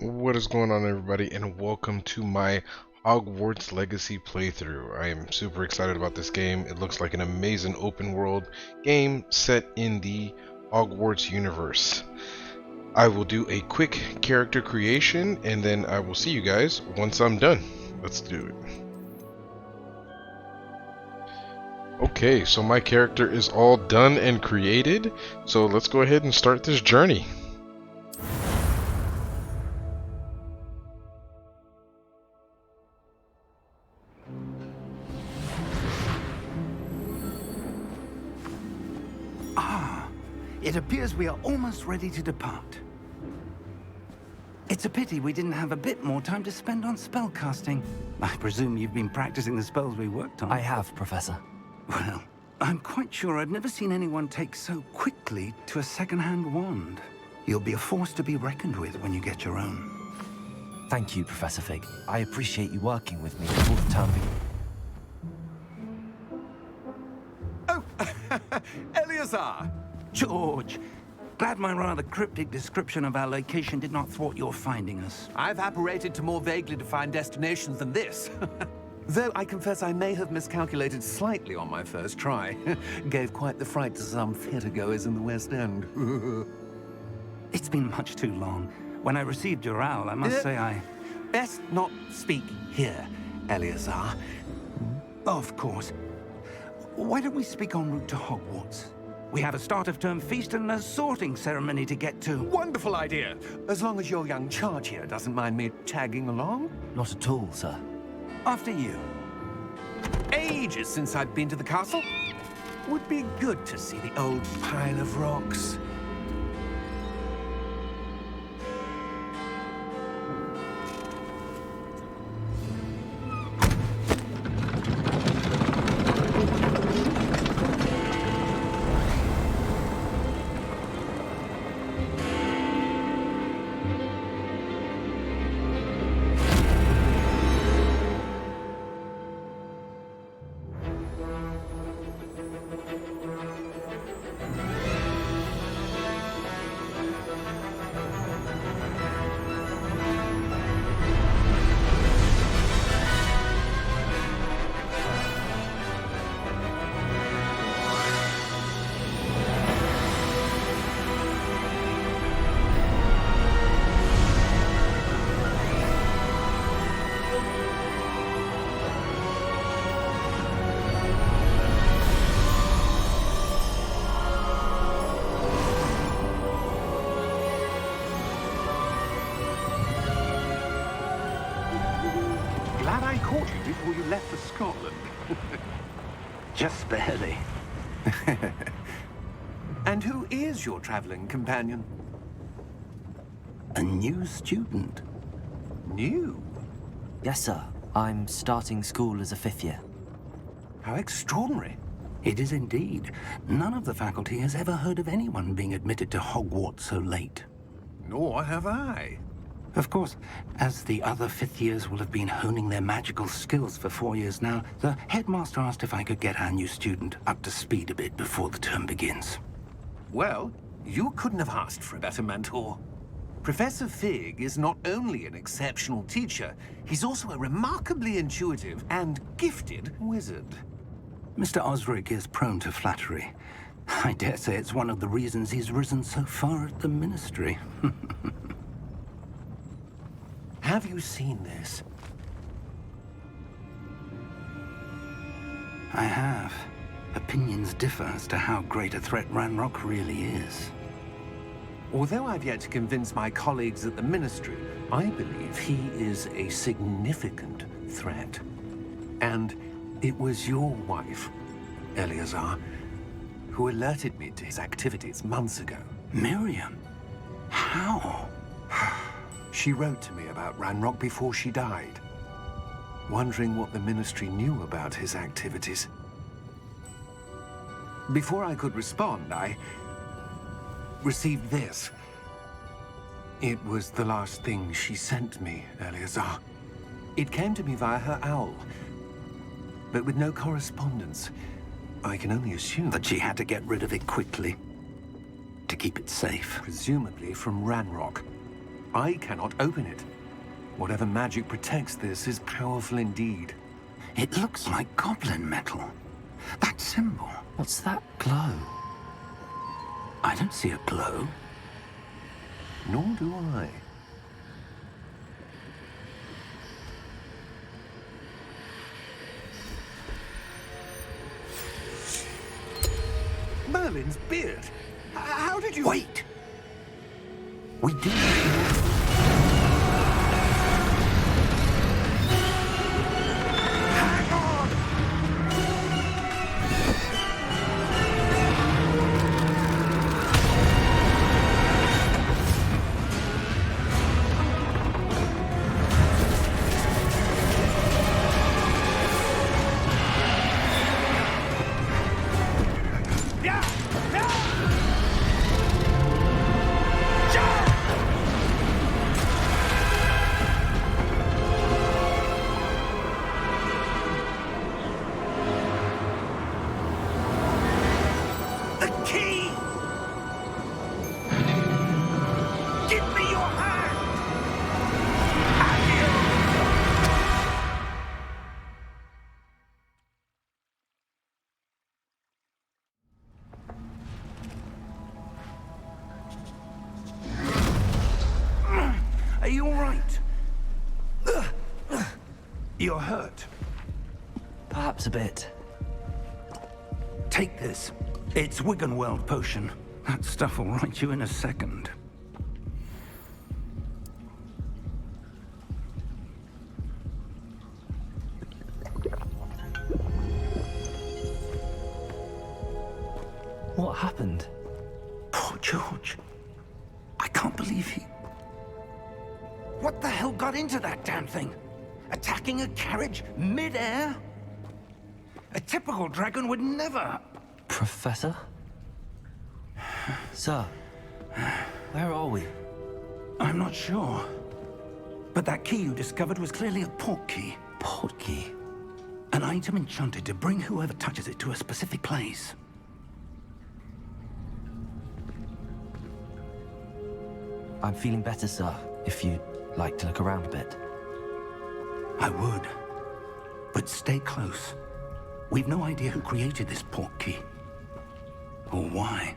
What is going on, everybody, and welcome to my Hogwarts Legacy playthrough. I am super excited about this game. It looks like an amazing open world game set in the Hogwarts universe. I will do a quick character creation and then I will see you guys once I'm done. Let's do it. Okay, so my character is all done and created, so let's go ahead and start this journey. It appears we are almost ready to depart. It's a pity we didn't have a bit more time to spend on spellcasting. I presume you've been practicing the spells we worked on. I have, Professor. Well, I'm quite sure I've never seen anyone take so quickly to a second-hand wand. You'll be a force to be reckoned with when you get your own. Thank you, Professor Fig. I appreciate you working with me before the term begins. Oh, Eleazar! George, glad my rather cryptic description of our location did not thwart your finding us. I've apparated to more vaguely defined destinations than this. Though I confess I may have miscalculated slightly on my first try. Gave quite the fright to some theatergoers in the West End. It's been much too long. When I received your owl, I must say I... Best not speak here, Eleazar. Of course. Why don't we speak en route to Hogwarts? We have a start-of-term feast and a sorting ceremony to get to. Wonderful idea! As long as your young charge here doesn't mind me tagging along. Not at all, sir. After you. Ages since I've been to the castle. Would be good to see the old pile of rocks. Glad I caught you before you left for Scotland. Just barely. And who is your traveling companion? A new student. New? Yes, sir. I'm starting school as a fifth year. How extraordinary. It is indeed. None of the faculty has ever heard of anyone being admitted to Hogwarts so late. Nor have I. Of course, as the other fifth years will have been honing their magical skills for 4 years now, the headmaster asked if I could get our new student up to speed a bit before the term begins. Well, you couldn't have asked for a better mentor. Professor Fig is not only an exceptional teacher, he's also a remarkably intuitive and gifted wizard. Mr. Osric is prone to flattery. I dare say it's one of the reasons he's risen so far at the ministry. Have you seen this? I have. Opinions differ as to how great a threat Ranrock really is. Although I've yet to convince my colleagues at the Ministry, I believe he is a significant threat. And it was your wife, Eleazar, who alerted me to his activities months ago. Miriam? How? She wrote to me about Ranrock before she died, wondering what the Ministry knew about his activities. Before I could respond, I received this. It was the last thing she sent me, Eleazar. It came to me via her owl, but with no correspondence. I can only assume That she had to get rid of it quickly to keep it safe. presumably from Ranrock. I cannot open it. Whatever magic protects this is powerful indeed. It looks like goblin metal. That symbol. What's that glow? I don't see a glow. Nor do I. Merlin's beard. How did you... Wait! We do. Hang on! Are you all right? You're hurt. Perhaps a bit. Take this. It's Wiggenweld potion. That stuff will right you in a second. What happened? Poor George. I can't believe he... What the hell got into that damn thing? Attacking a carriage mid-air? A typical dragon would never... Professor? Sir, where are we? I'm not sure. But that key you discovered was clearly a port key. Port key? An item enchanted to bring whoever touches it to a specific place. I'm feeling better, sir, if you'd like to look around a bit. I would. But stay close. We've no idea who created this port key. Or why.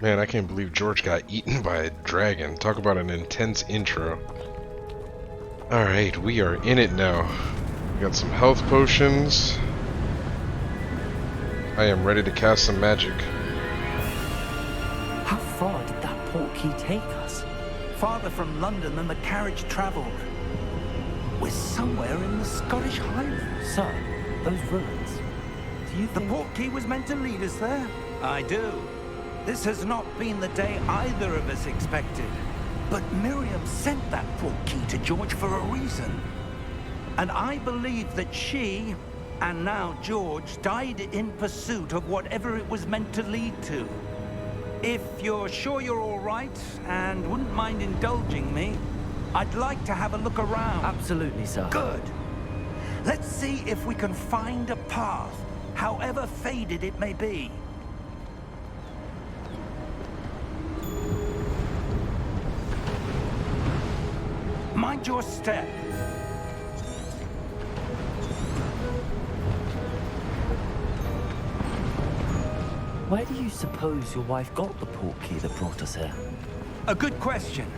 Man, I can't believe George got eaten by a dragon. Talk about an intense intro. Alright, we are in it now. We got some health potions. I am ready to cast some magic. How far did that port key take us? Farther from London than the carriage traveled. We're somewhere in the Scottish Highlands. Sir, those ruins. Do you The think... port key was meant to lead us there? I do. This has not been the day either of us expected. But Miriam sent that port key to George for a reason. And I believe that she, and now George, died in pursuit of whatever it was meant to lead to. If you're sure you're all right, and wouldn't mind indulging me, I'd like to have a look around. Absolutely, sir. Good. Let's see if we can find a path, however faded it may be. Mind your step. Where do you suppose your wife got the port key that brought us here? A good question.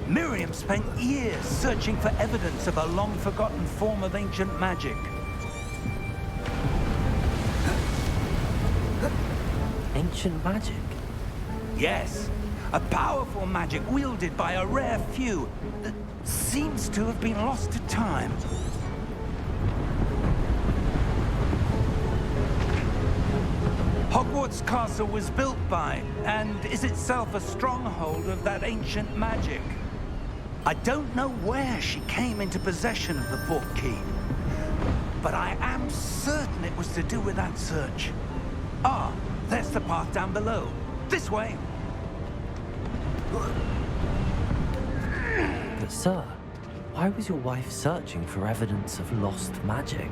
Miriam spent years searching for evidence of a long-forgotten form of ancient magic. Ancient magic? Yes, a powerful magic wielded by a rare few that seems to have been lost to time. Hogwarts Castle was built by, and is itself a stronghold of that ancient magic. I don't know where she came into possession of the port key, but I am certain it was to do with that search. Ah, there's the path down below. This way. But sir, why was your wife searching for evidence of lost magic?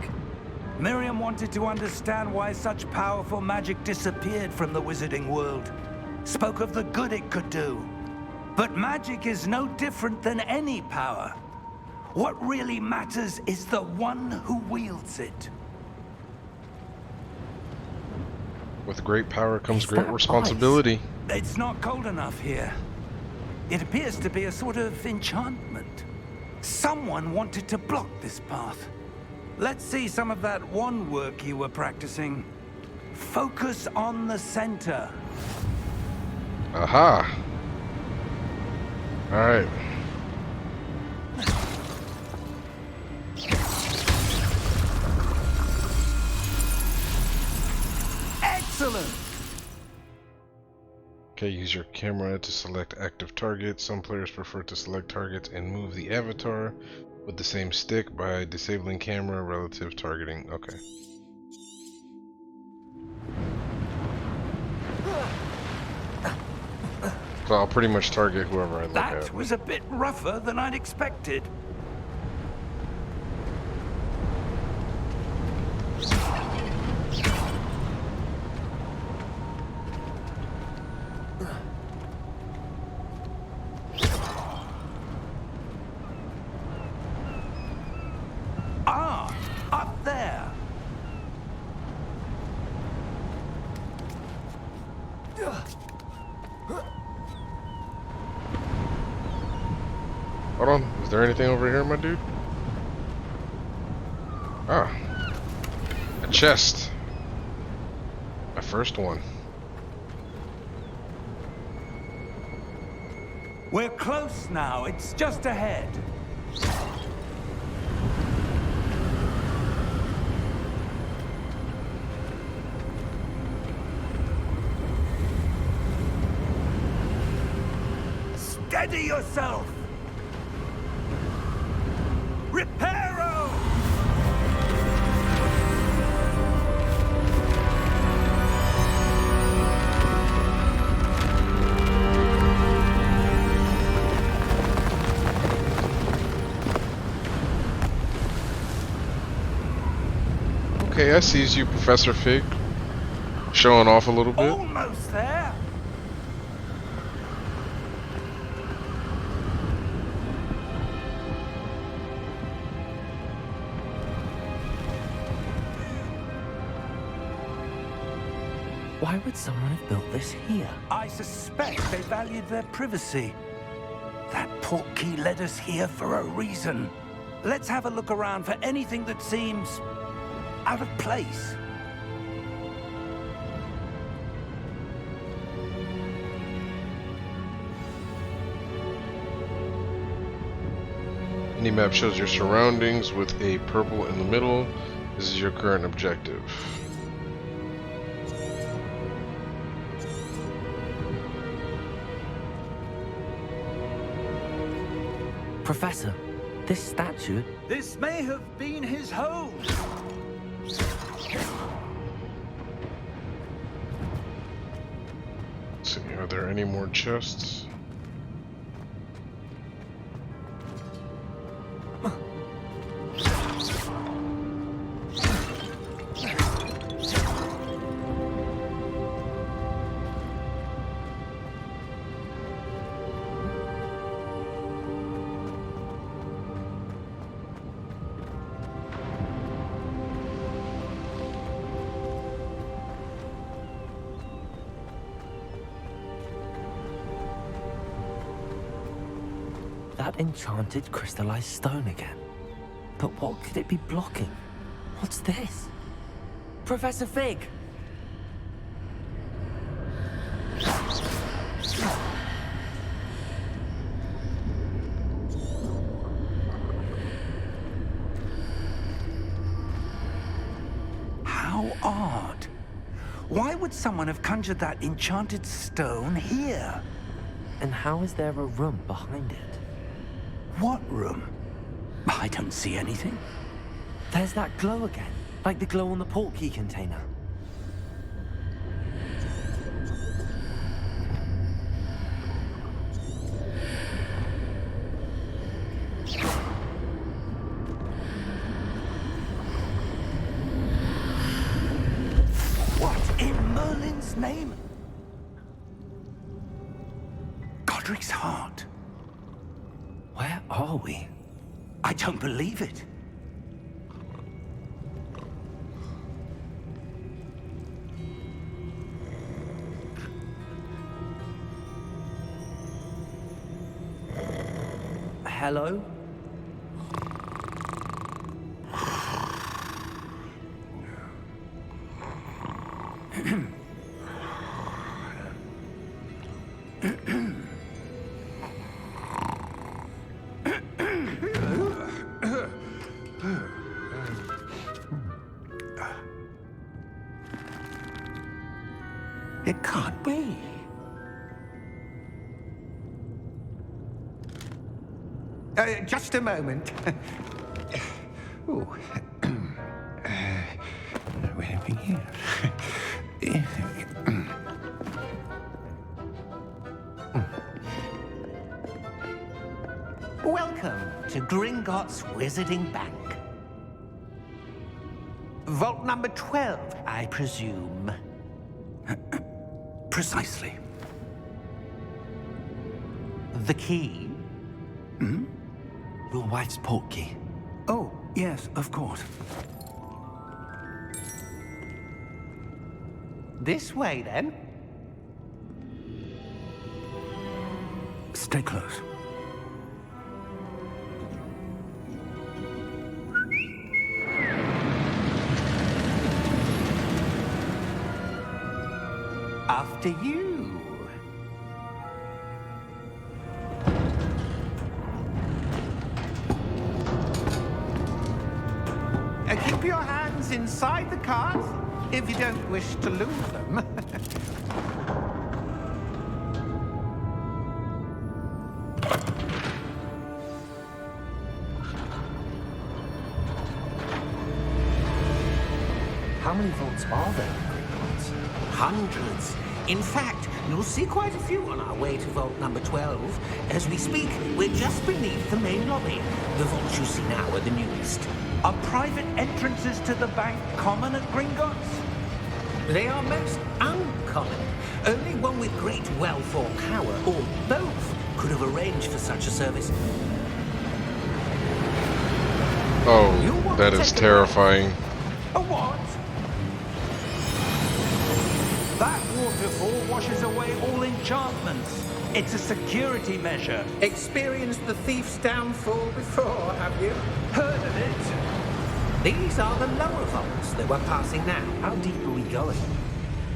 Miriam wanted to understand why such powerful magic disappeared from the wizarding world. spoke of the good it could do. But magic is no different than any power. What really matters is the one who wields it. With great power comes Is great that responsibility. It's not cold enough here. It appears to be a sort of enchantment. Someone wanted to block this path. Let's see some of that wand work you were practicing. Focus on the center. Aha! Alright. Excellent! Okay, use your camera to select active targets. Some players prefer to select targets and move the avatar with the same stick by disabling camera relative targeting. Okay. So I'll pretty much target whoever I look at. That was a bit rougher than I'd expected. Ah, up there. Hold on, is there anything over here, my dude? Ah, a chest. My first one. We're close now. It's just ahead. Steady yourself. Reparo! Okay, I sees you, Professor Fig. Showing off a little bit. Almost there. Why would someone have built this here? I suspect they valued their privacy. That portkey led us here for a reason. Let's have a look around for anything that seems out of place. Minimap shows your surroundings with a purple in the middle. This is your current objective. Professor, this statue... This may have been his home. Let's see, are there any more chests? That enchanted crystallized stone again. But what could it be blocking? What's this? Professor Fig! How odd. Why would someone have conjured that enchanted stone here? And how is there a room behind it? What room? I don't see anything. There's that glow again, like the glow on the portkey container. What in Merlin's name? Godric's heart. Where are we? I don't believe it. Hello? It can't be. Just a moment. Oh. Where are we here? Welcome to Gringotts Wizarding Bank. Vault number 12, I presume. Precisely. The key? Your wife's portkey. Oh, yes, of course. This way, then. Stay close. After you. Keep your hands inside the cart if you don't wish to lose them. How many vaults are there in Gringotts? Hundreds. In fact, you'll see quite a few on our way to vault number 12. As we speak, we're just beneath the main lobby. The vaults you see now are the newest. Are private entrances to the bank common at Gringotts? They are most uncommon. Only one with great wealth or power, or both, could have arranged for such a service. Oh, that is terrifying. A what? That waterfall washes away all enchantments. It's a security measure. Experienced the thief's downfall before, have you? Heard of it? These are the lower vaults that we're passing now. How deep are we going?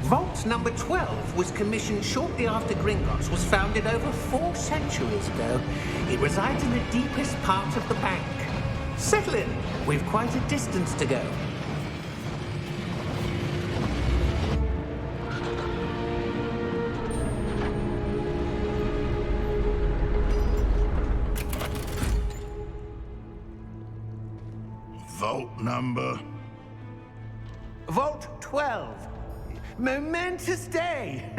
Vault number 12 was commissioned shortly after Gringotts was founded over 4 centuries ago. It resides in the deepest part of the bank. Settle in. We've quite a distance to go. Vault number? Vault 12. Momentous day.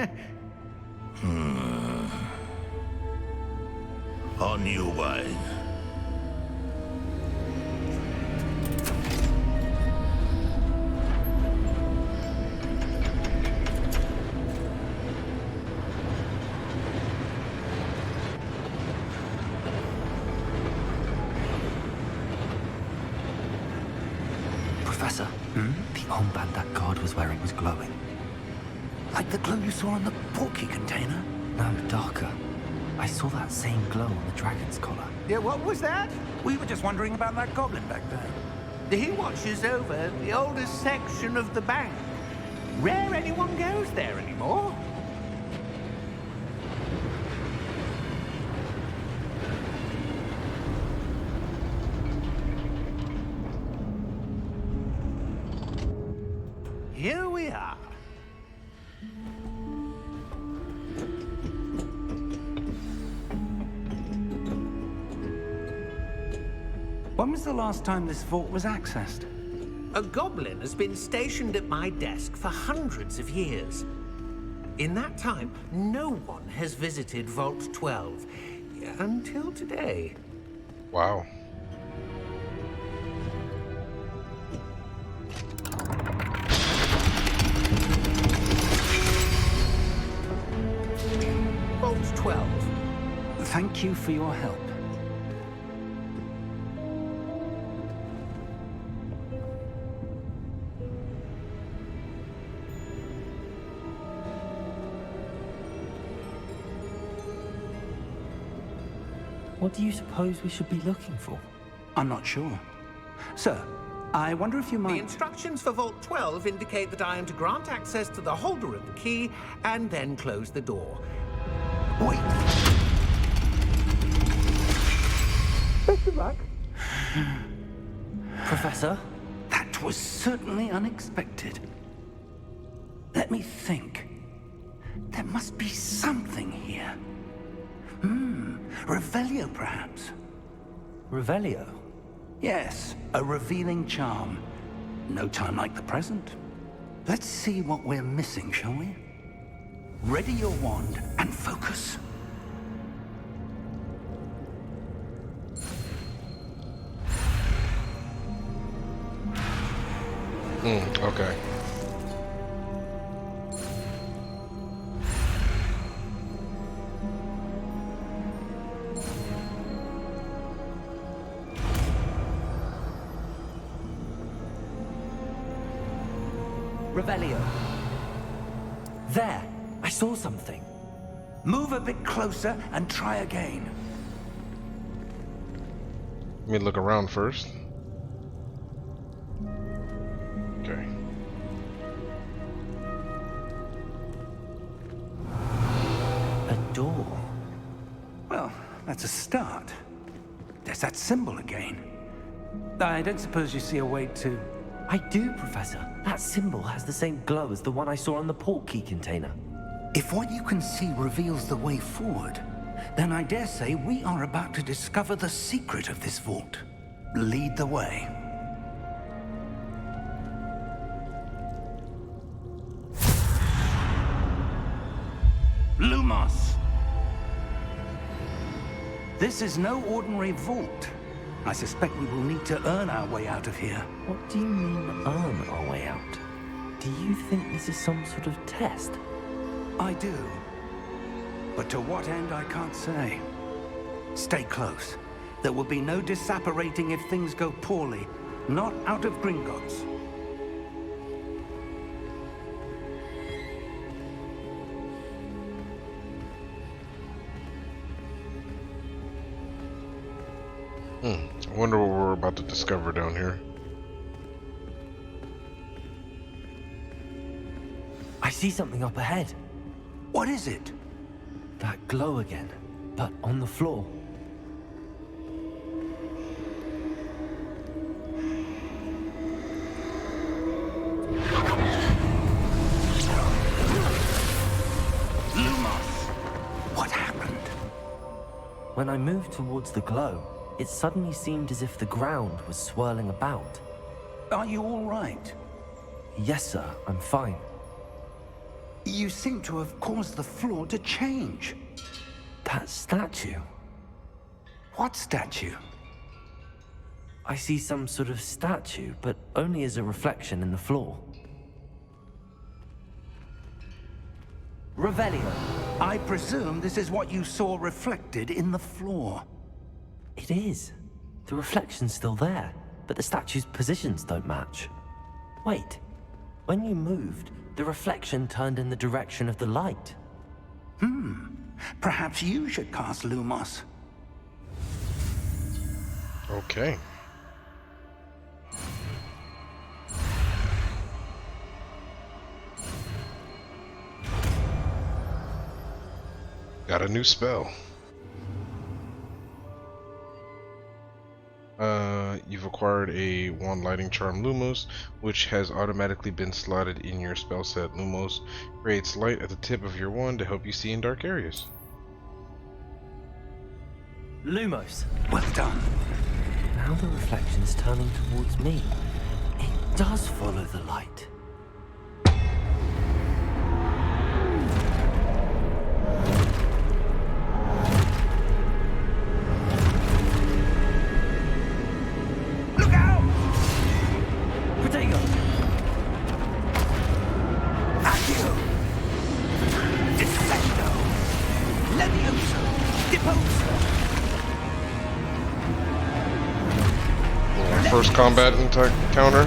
On your way. Professor, the armband that guard was wearing was glowing. Like the glow you saw on the portkey container? No, darker. I saw that same glow on the dragon's collar. Yeah, what was that? We were just wondering about that goblin back there. He watches over the oldest section of the bank. Rare anyone goes there anymore. Here we are. When was the last time this vault was accessed? A goblin has been stationed at my desk for hundreds of years. In that time, no one has visited Vault 12 until today. Wow. Vault 12. Thank you for your help. What do you suppose we should be looking for? I'm not sure. Sir, I wonder if you The might... instructions for Vault 12 indicate that I am to grant access to the holder of the key and then close the door. Wait. Best of luck. Professor? That was certainly unexpected. Let me think. There must be something here. Revelio, perhaps. Revelio? Yes, a revealing charm. No time like the present. Let's see what we're missing, shall we? Ready your wand and focus. Okay. Revelio. There! I saw something. Move a bit closer and try again. Let me look around first. Okay. A door. Well, that's a start. There's that symbol again. I don't suppose you see a way to... I do, Professor. That symbol has the same glow as the one I saw on the port key container. If what you can see reveals the way forward, then I dare say we are about to discover the secret of this vault. Lead the way. Lumos! This is no ordinary vault. I suspect we will need to earn our way out of here. What do you mean, earn our way out? Do you think this is some sort of test? I do. But to what end, I can't say. Stay close. There will be no disapparating if things go poorly. Not out of Gringotts. I wonder what we're about to discover down here. I see something up ahead. What is it? That glow again, but on the floor. Lumos! What happened? When I moved towards the glow, it suddenly seemed as if the ground was swirling about. Are you all right? Yes, sir, I'm fine. You seem to have caused the floor to change. That statue. What statue? I see some sort of statue, but only as a reflection in the floor. Revelio. I presume this is what you saw reflected in the floor. It is. The reflection's still there, but the statue's positions don't match. Wait. When you moved, the reflection turned in the direction of the light. Perhaps you should cast Lumos. Okay. Got a new spell. You've acquired a wand lighting charm Lumos, which has automatically been slotted in your spell set. Lumos creates light at the tip of your wand to help you see in dark areas. Lumos. Well done. Now the reflection's turning towards me. It does follow the light. Look out! Protego! Accio! Defendo! Levioso! Deposo! first combat encounter.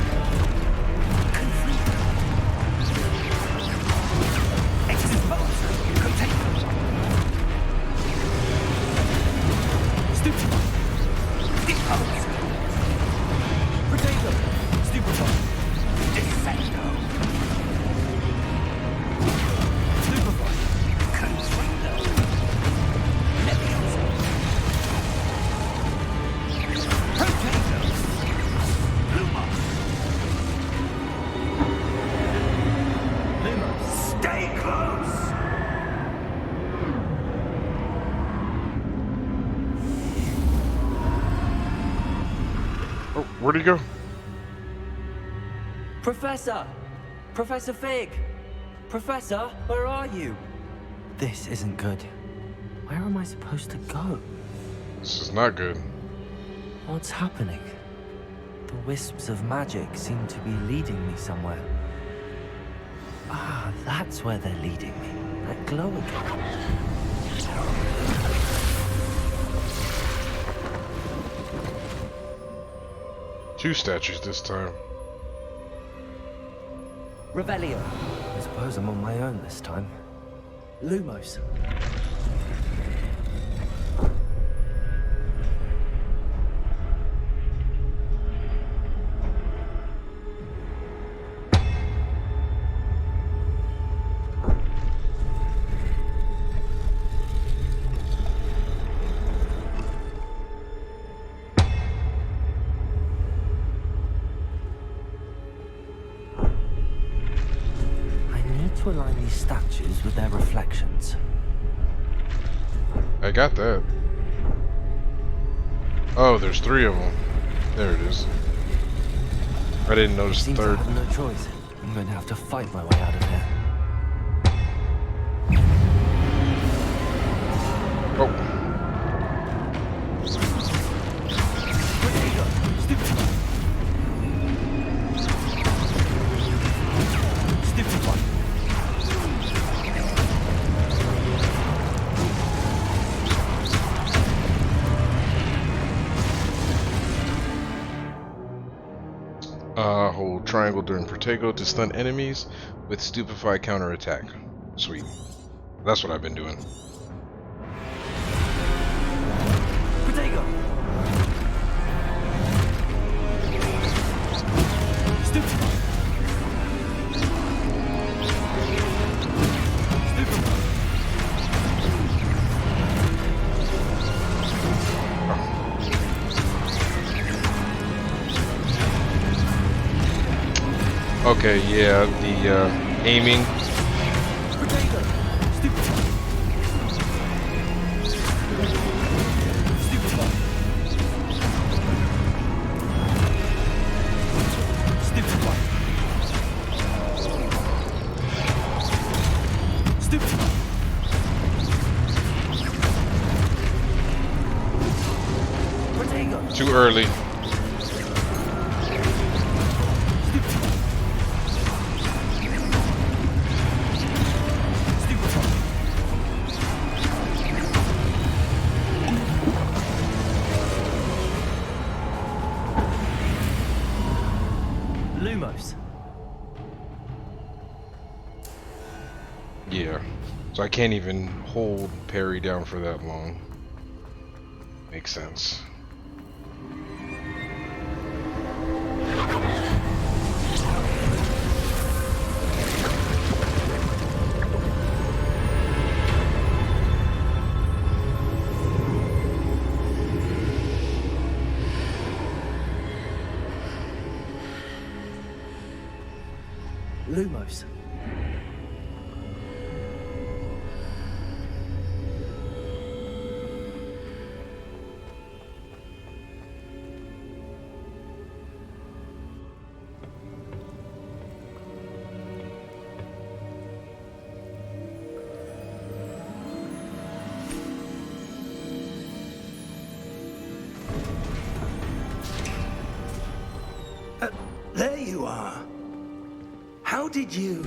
Oh, where'd he go? Professor! Professor Fig! Professor, where are you? This isn't good. Where am I supposed to go? This is not good. What's happening? The wisps of magic seem to be leading me somewhere. Ah, that's where they're leading me. That glow again. Two statues this time. Revelio. I suppose I'm on my own this time. Lumos. To align these statues with their reflections. I got that. Oh, there's three of them. There it is. I didn't notice the Seems third. I have no choice. I'm going to have to fight my way out of here. Oh. Hold triangle during Protego to stun enemies with Stupefy counterattack. Sweet. That's what I've been doing. Protego! Stupefy! Okay, yeah, the aiming. Too early. Lumos. Yeah. So I can't even hold parry down for that long. Makes sense. Lumos. There you are. How did you...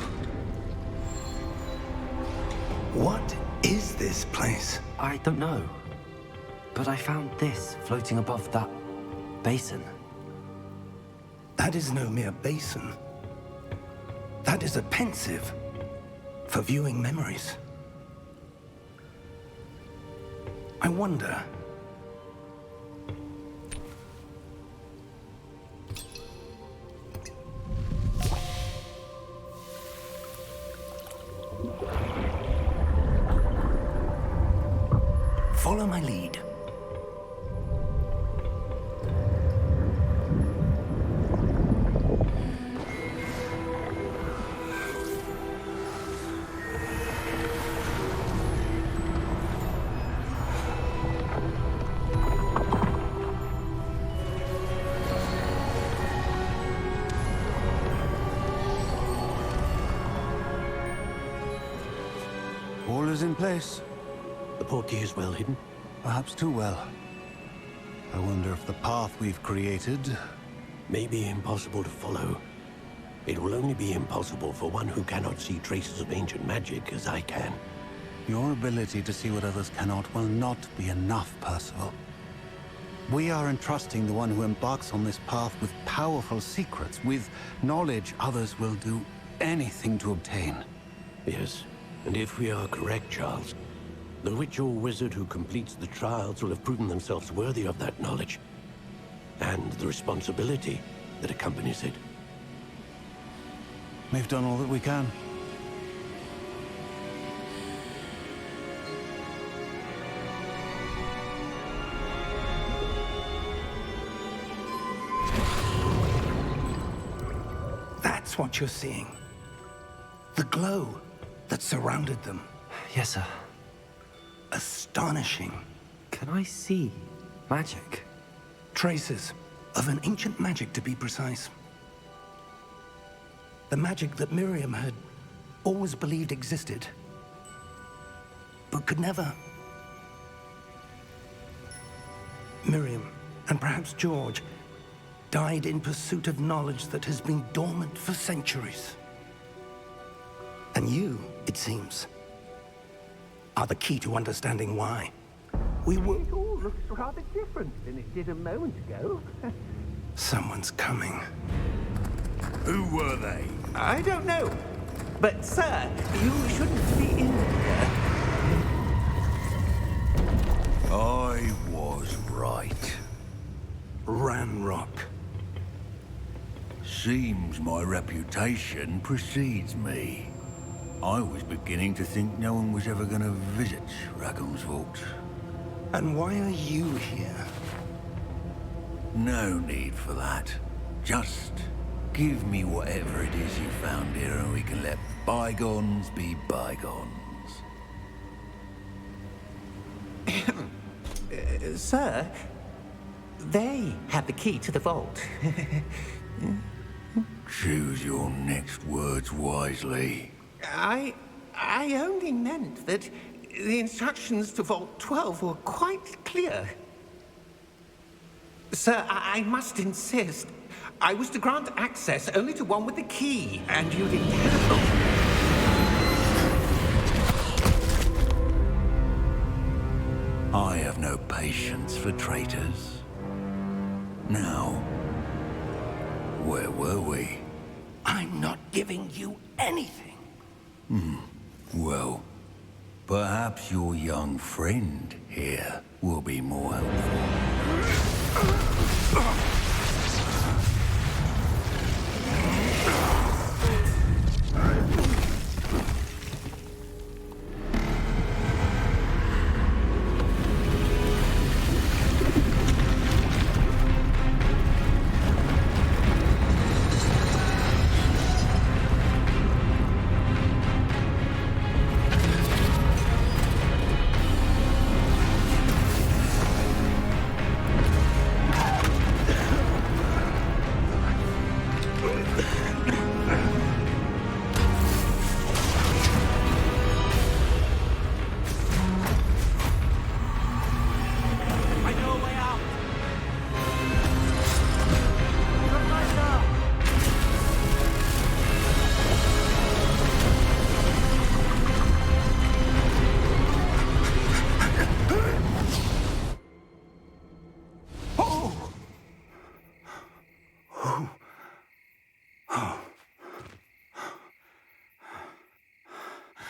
What is this place? I don't know. But I found this floating above that basin. That is no mere basin. That is a pensive for viewing memories. I wonder... Follow my lead. All is in place. The portkey is well hidden. Perhaps too well. I wonder if the path we've created... May be impossible to follow. It will only be impossible for one who cannot see traces of ancient magic as I can. Your ability to see what others cannot will not be enough, Percival. We are entrusting the one who embarks on this path with powerful secrets, with knowledge others will do anything to obtain. Yes, and if we are correct, Charles, the witch or wizard who completes the trials will have proven themselves worthy of that knowledge, and the responsibility that accompanies it. We've done all that we can. That's what you're seeing. The glow that surrounded them. Yes, sir. Astonishing. Can I see magic? Traces of an ancient magic, to be precise. The magic that Miriam had always believed existed, but could never. Miriam, and perhaps George, died in pursuit of knowledge that has been dormant for centuries. And you, it seems, are the key to understanding why. We were... It all looks rather different than it did a moment ago. Someone's coming. Who were they? I don't know. But, sir, you shouldn't be in here. I was right. Ranrock. Seems my reputation precedes me. I was beginning to think no one was ever going to visit Rackham's Vault. And why are you here? No need for that. Just give me whatever it is you found here and we can let bygones be bygones. Sir, they have the key to the vault. Choose your next words wisely. I only meant that the instructions to Vault 12 were quite clear. Sir, I must insist. I was to grant access only to one with the key, and you didn't have... I have no patience for traitors. Now, where were we? I'm not giving you anything. Well, perhaps your young friend here will be more helpful.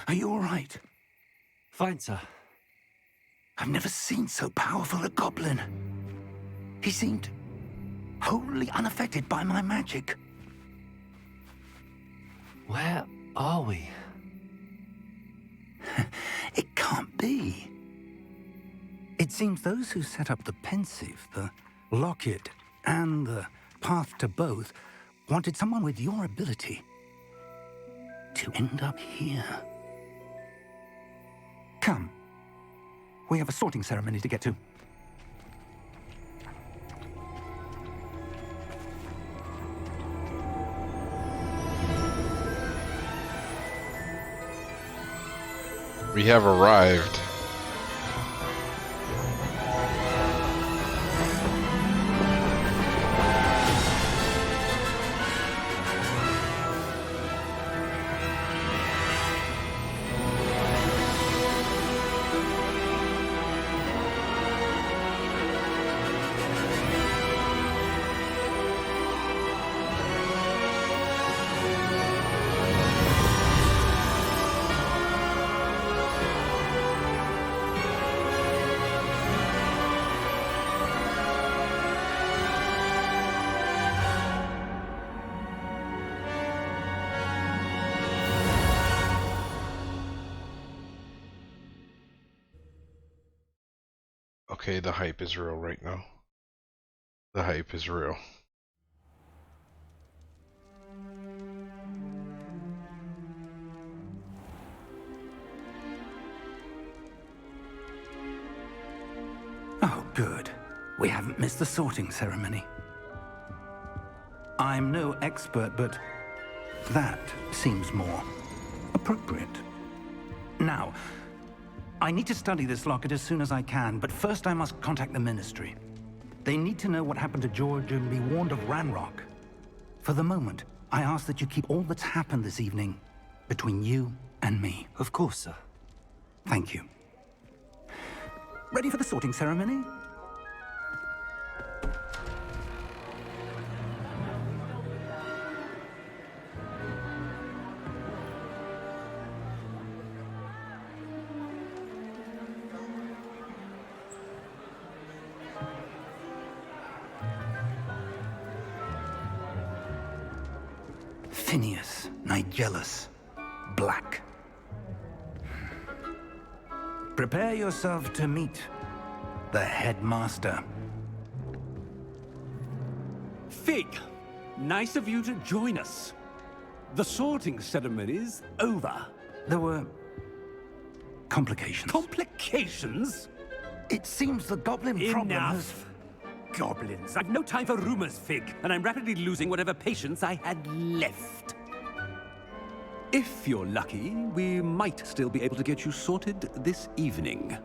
Are you all right? Fine, sir. I've never seen so powerful a goblin. He seemed wholly unaffected by my magic. Where are we? It can't be. It seems those who set up the pensive, the locket, and the path to both wanted someone with your ability to end up here. Come. We have a sorting ceremony to get to. We have arrived. Okay, the hype is real right now. The hype is real. Oh, good. We haven't missed the sorting ceremony. I'm no expert, but that seems more appropriate. Now, I need to study this locket as soon as I can, but first I must contact the Ministry. They need to know what happened to George and be warned of Ranrock. For the moment, I ask that you keep all that's happened this evening between you and me. Of course, sir. Thank you. Ready for the sorting ceremony? Phineas, Nigellus, Black. Prepare yourself to meet the headmaster. Fig, nice of you to join us. The sorting ceremony's over. There were complications. Complications? It seems the goblin problem has... Enough. Goblins. I've no time for rumors, Fig, and I'm rapidly losing whatever patience I had left. If you're lucky, we might still be able to get you sorted this evening.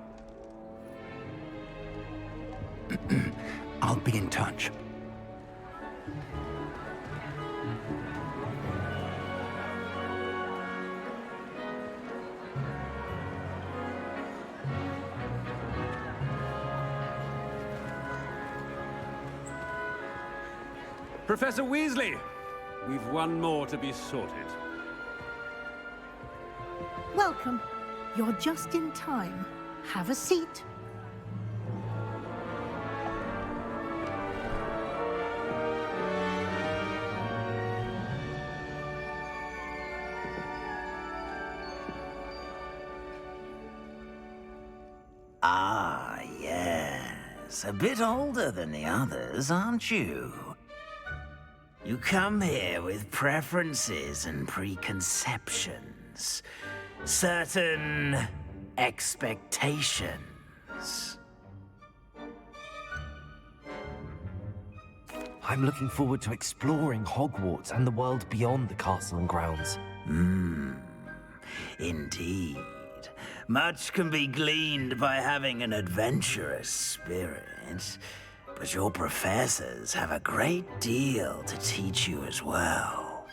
I'll be in touch. Professor Weasley, we've one more to be sorted. Welcome. You're just in time. Have a seat. Ah, yes. A bit older than the others, aren't you? You come here with preferences and preconceptions. Certain expectations. I'm looking forward to exploring Hogwarts and the world beyond the castle and grounds. Indeed. Much can be gleaned by having an adventurous spirit, but your professors have a great deal to teach you as well.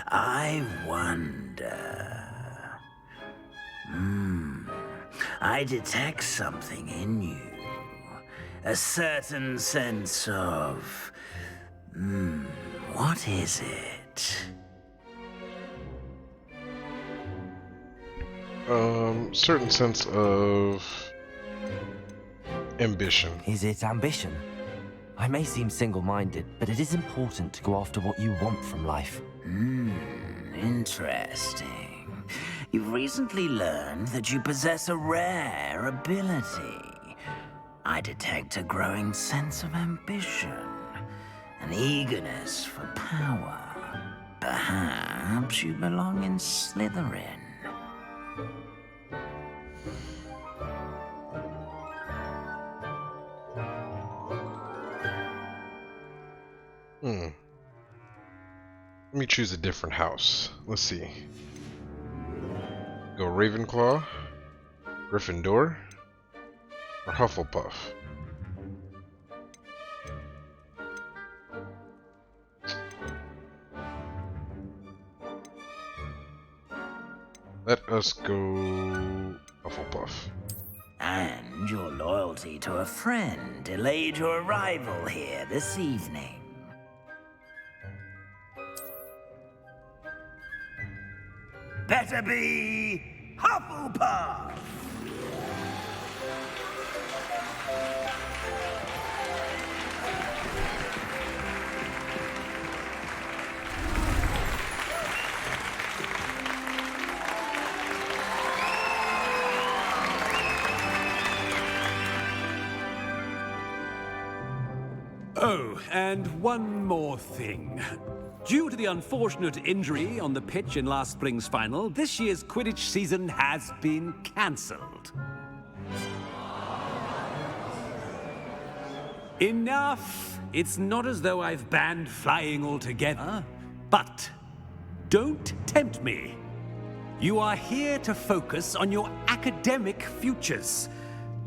I wonder... I detect something in you. A certain sense of... what is it? Certain sense of ambition. Is it ambition? I may seem single-minded, but it is important to go after what you want from life. Interesting. You've recently learned that you possess a rare ability. I detect a growing sense of ambition, an eagerness for power. Perhaps you belong in Slytherin. Let me choose a different house. Let's see. Go Ravenclaw, Gryffindor, or Hufflepuff. Let us go Hufflepuff. And your loyalty to a friend delayed your arrival here this evening. Better be Hufflepuff! Oh, and one more thing. Due to the unfortunate injury on the pitch in last spring's final, this year's Quidditch season has been cancelled. Enough! It's not as though I've banned flying altogether, but don't tempt me. You are here to focus on your academic futures.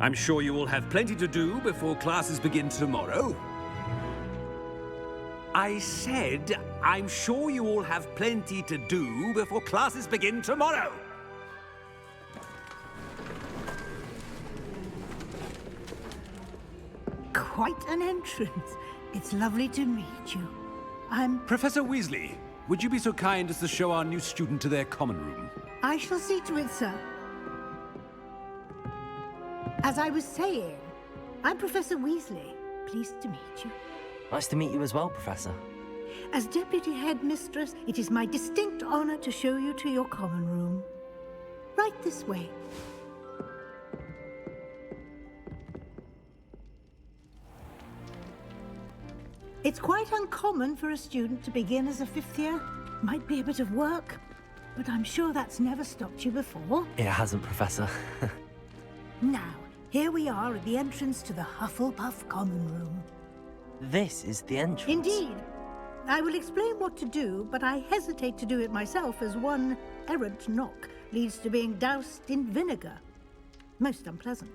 I'm sure you will have plenty to do before classes begin tomorrow. I said, I'm sure you all have plenty to do before classes begin tomorrow. Quite an entrance. It's lovely to meet you. I'm... Professor Weasley, would you be so kind as to show our new student to their common room? I shall see to it, sir. As I was saying, I'm Professor Weasley. Pleased to meet you. Nice to meet you as well, Professor. As Deputy Headmistress, it is my distinct honor to show you to your common room. Right this way. It's quite uncommon for a student to begin as a fifth year. Might be a bit of work, but I'm sure that's never stopped you before. It hasn't, Professor. Now, here we are at the entrance to the Hufflepuff common room. This is the entrance. Indeed. I will explain what to do, but I hesitate to do it myself as one errant knock leads to being doused in vinegar. Most unpleasant.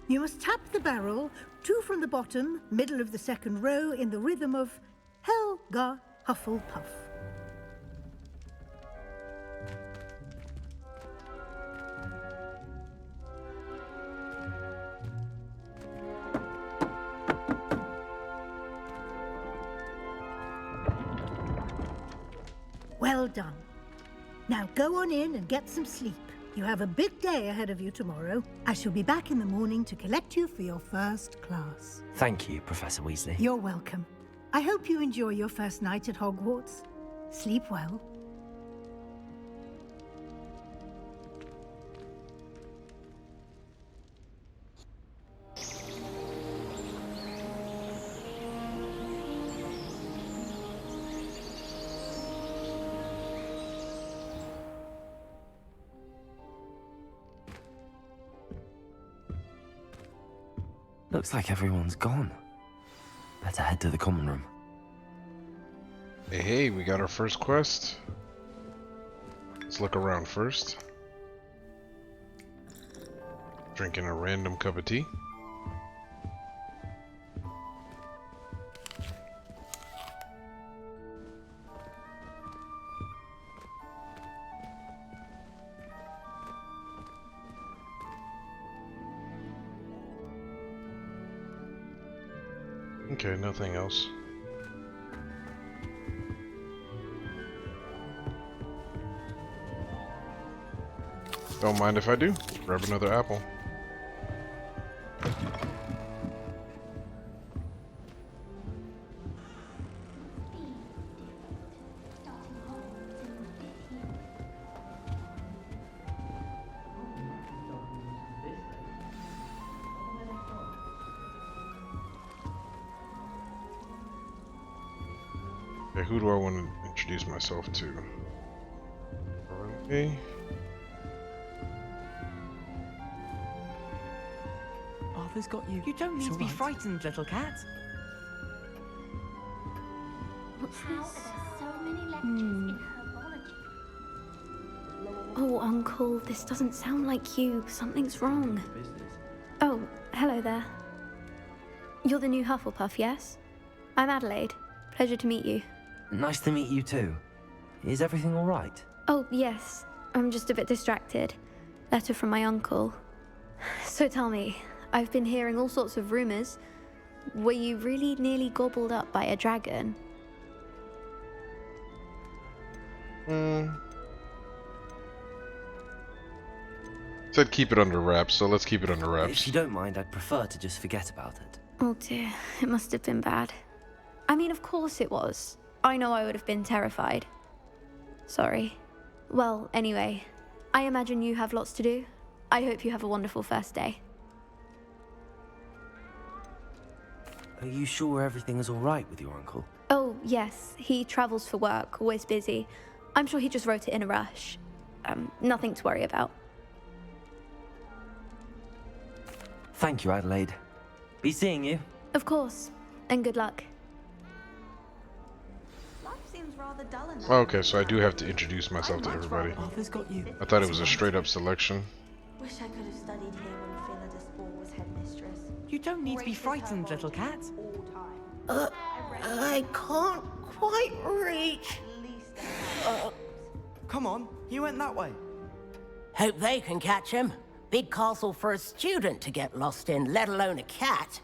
You must tap the barrel, 2 from the bottom, middle of the second row, in the rhythm of Helga Hufflepuff. Well done. Now go on in and get some sleep. You have a big day ahead of you tomorrow. I shall be back in the morning to collect you for your first class. Thank you, Professor Weasley. You're welcome. I hope you enjoy your first night at Hogwarts. Sleep well. Looks like everyone's gone. Better head to the common room. Hey, we got our first quest. Let's look around first. Drinking a random cup of tea. Okay, nothing else. Don't mind if I do. Grab another apple. Okay, who do I want to introduce myself to? Okay. Arthur's got you. You don't need It's to be all right. frightened, little cat. What's this? Oh, Uncle, this doesn't sound like you. Something's wrong. Oh, hello there. You're the new Hufflepuff, yes? I'm Adelaide. Pleasure to meet you. Nice to meet you too. Is everything all right? Oh, yes. I'm just a bit distracted. Letter from my uncle. So tell me, I've been hearing all sorts of rumors. Were you really nearly gobbled up by a dragon? Said keep it under wraps, so let's keep it under wraps. If you don't mind, I'd prefer to just forget about it. Oh dear, it must have been bad. I mean, of course it was. I know I would have been terrified. Sorry. Well, anyway, I imagine you have lots to do. I hope you have a wonderful first day. Are you sure everything is all right with your uncle? Oh, yes, he travels for work, always busy. I'm sure he just wrote it in a rush. Nothing to worry about. Thank you, Adelaide. Be seeing you. Of course, and good luck. Life seems rather dull enough. Okay, so I do have to introduce myself to everybody. Arthur's got you. I thought it was a straight up selection. Wish I could have studied here when Philida Spore was headmistress. You don't need to be frightened, little cat. I can't quite reach. Come on, you went that way. Hope they can catch him. Big castle for a student to get lost in, let alone a cat.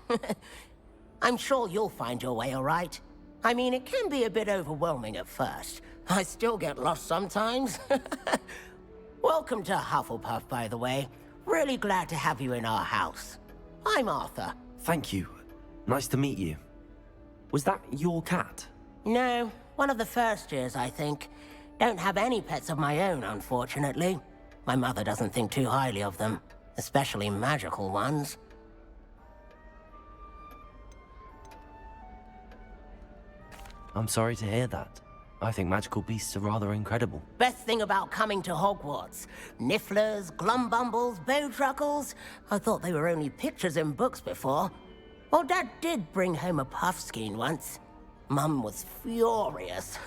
I'm sure you'll find your way all right. I mean, it can be a bit overwhelming at first. I still get lost sometimes. Welcome to Hufflepuff, by the way. Really glad to have you in our house. I'm Arthur. Thank you. Nice to meet you. Was that your cat? No, one of the first years, I think. Don't have any pets of my own, unfortunately. My mother doesn't think too highly of them, especially magical ones. I'm sorry to hear that. I think magical beasts are rather incredible. Best thing about coming to Hogwarts. Nifflers, glumbumbles, bowtruckles. I thought they were only pictures in books before. Well, Dad did bring home a puffskein once. Mum was furious.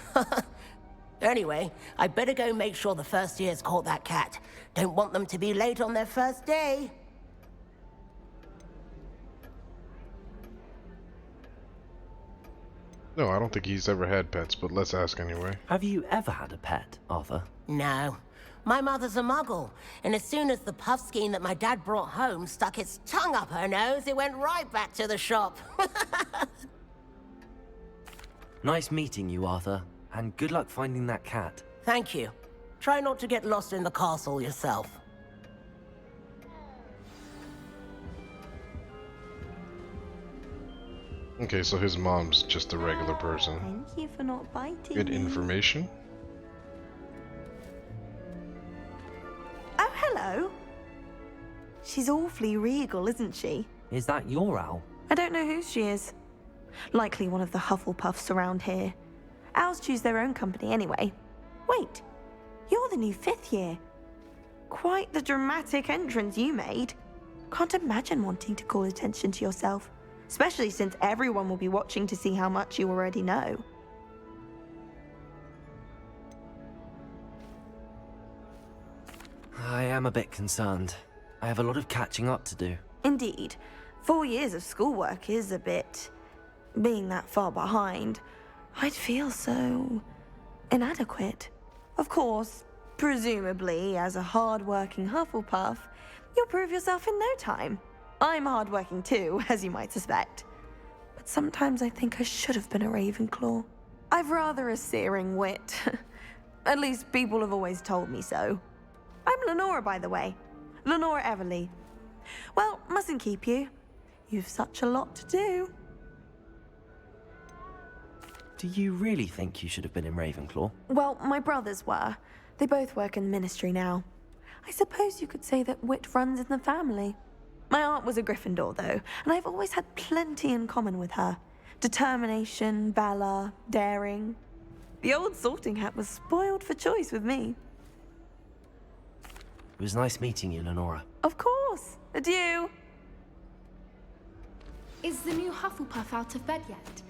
Anyway, I better go make sure the first years caught that cat. Don't want them to be late on their first day. No, I don't think he's ever had pets, but let's ask anyway. Have you ever had a pet, Arthur? No. My mother's a muggle, and as soon as the puffskein that my dad brought home stuck its tongue up her nose, it went right back to the shop. Nice meeting you, Arthur. And good luck finding that cat. Thank you. Try not to get lost in the castle yourself. Okay, so his mom's just a regular person. Thank you for not biting Good me. information. Oh, hello. She's awfully regal, isn't she? Is that your owl? I don't know who she is. Likely one of the Hufflepuffs around here. Owls choose their own company anyway. Wait, you're the new 5th year. Quite the dramatic entrance you made. Can't imagine wanting to call attention to yourself, especially since everyone will be watching to see how much you already know. I am a bit concerned. I have a lot of catching up to do. Indeed, 4 years of schoolwork is a bit... being that far behind, I'd feel so... inadequate. Of course, presumably, as a hard-working Hufflepuff, you'll prove yourself in no time. I'm hard-working too, as you might suspect. But sometimes I think I should have been a Ravenclaw. I've rather a searing wit. At least people have always told me so. I'm Lenora, by the way. Lenora Everly. Well, mustn't keep you. You've such a lot to do. Do you really think you should have been in Ravenclaw? Well, my brothers were. They both work in the ministry now. I suppose you could say that wit runs in the family. My aunt was a Gryffindor, though, and I've always had plenty in common with her. Determination, valor, daring. The old sorting hat was spoiled for choice with me. It was nice meeting you, Lenora. Of course. Adieu. Is the new Hufflepuff out of bed yet?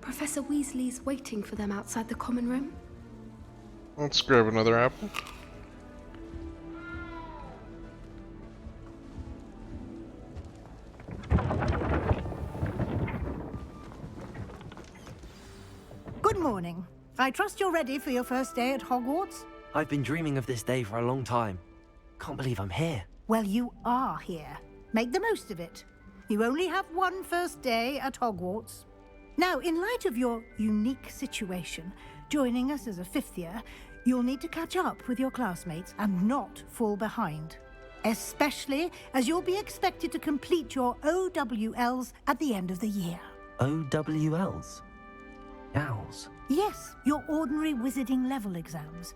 Professor Weasley's waiting for them outside the common room. Let's grab another apple. Good morning. I trust you're ready for your first day at Hogwarts? I've been dreaming of this day for a long time. Can't believe I'm here. Well, you are here. Make the most of it. You only have one first day at Hogwarts. Now, in light of your unique situation, joining us as a fifth year, you'll need to catch up with your classmates and not fall behind. Especially as you'll be expected to complete your OWLs at the end of the year. OWLs? Owls? Yes, your ordinary wizarding level exams.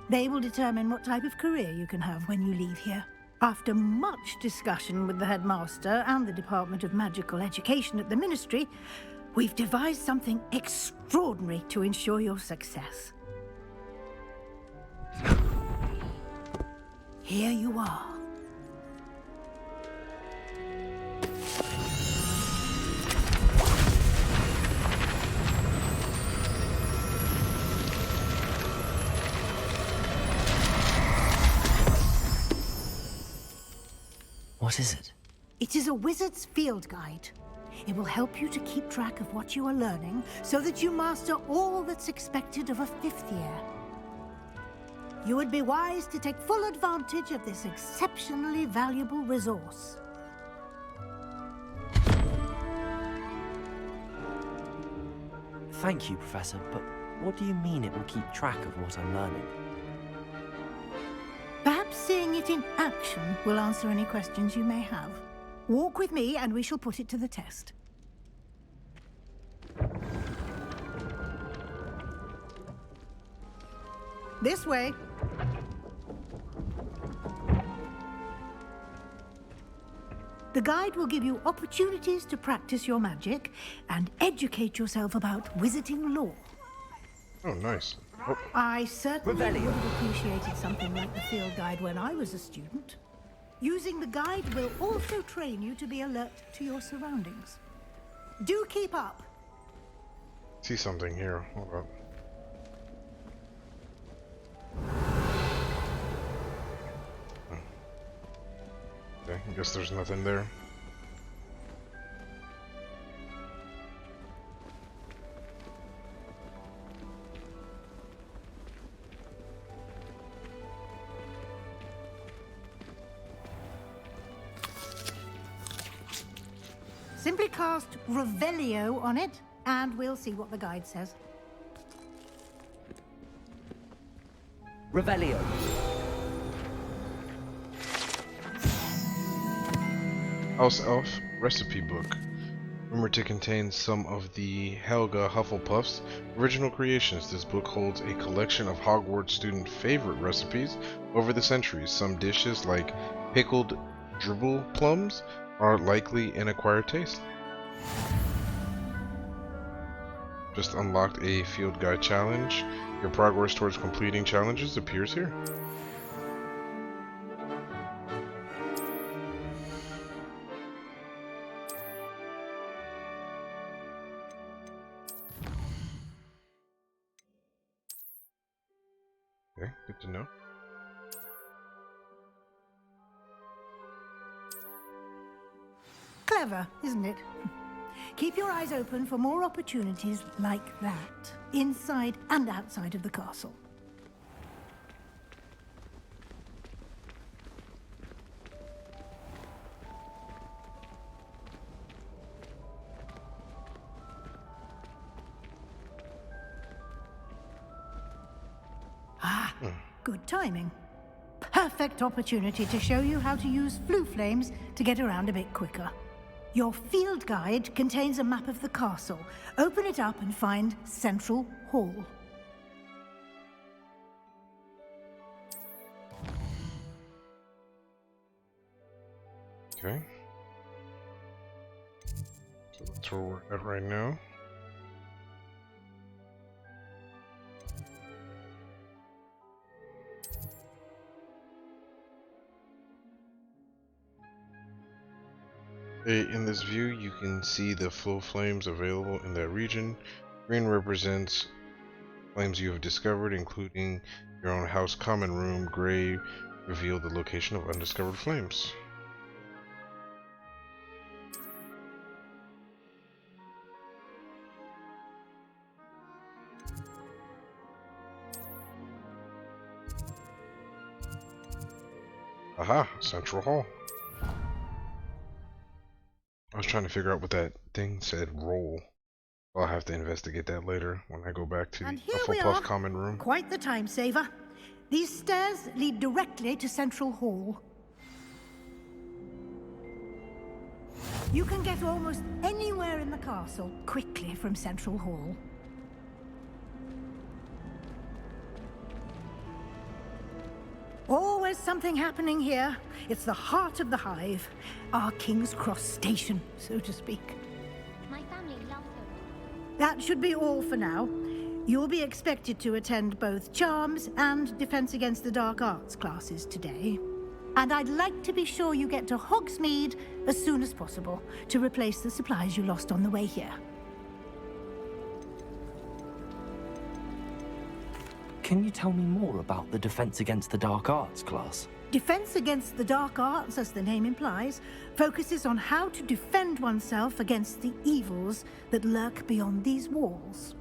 They will determine what type of career you can have when you leave here. After much discussion with the headmaster and the Department of Magical Education at the Ministry, we've devised something extraordinary to ensure your success. Here you are. What is it? It is a wizard's field guide. It will help you to keep track of what you are learning so that you master all that's expected of a fifth year. You would be wise to take full advantage of this exceptionally valuable resource. Thank you, Professor, but what do you mean it will keep track of what I'm learning? Perhaps seeing it in action will answer any questions you may have. Walk with me and we shall put it to the test. This way. The guide will give you opportunities to practice your magic and educate yourself about wizarding lore. Oh, nice. Oh. I certainly would have appreciated something like the field guide when I was a student. Using the guide will also train you to be alert to your surroundings. Do keep up. See something here. Hold up. Okay, I guess there's nothing there. Simply cast Revelio on it, and we'll see what the guide says. Revelio. House Elf Recipe Book. Rumored to contain some of the Helga Hufflepuff's original creations, this book holds a collection of Hogwarts student favorite recipes over the centuries. Some dishes, like pickled dribble plums, are likely an acquired taste. Just unlocked a field guide challenge. Your progress towards completing challenges appears here. Okay, good to know. Clever, isn't it? Keep your eyes open for more opportunities like that, inside and outside of the castle. Ah, good timing. perfect opportunity to show you how to use flue flames to get around a bit quicker. Your field guide contains a map of the castle. Open it up and find Central Hall. Okay. So that's where we're at right now. In this view, you can see the flow flames available in that region. Green represents flames you have discovered, including your own house common room. Gray reveal the location of undiscovered flames. Aha, Central Hall. I was trying to figure out what that thing said, roll. I'll have to investigate that later when I go back to the Hufflepuff common room. Quite the time saver. These stairs lead directly to Central Hall. You can get almost anywhere in the castle quickly from Central Hall. Always something happening here. It's the heart of the hive. Our King's Cross station, so to speak. My family loves it. That should be all for now. You'll be expected to attend both Charms and Defense Against the Dark Arts classes today. And I'd like to be sure you get to Hogsmeade as soon as possible to replace the supplies you lost on the way here. Can you tell me more about the Defense Against the Dark Arts class? Defense Against the Dark Arts, as the name implies, focuses on how to defend oneself against the evils that lurk beyond these walls.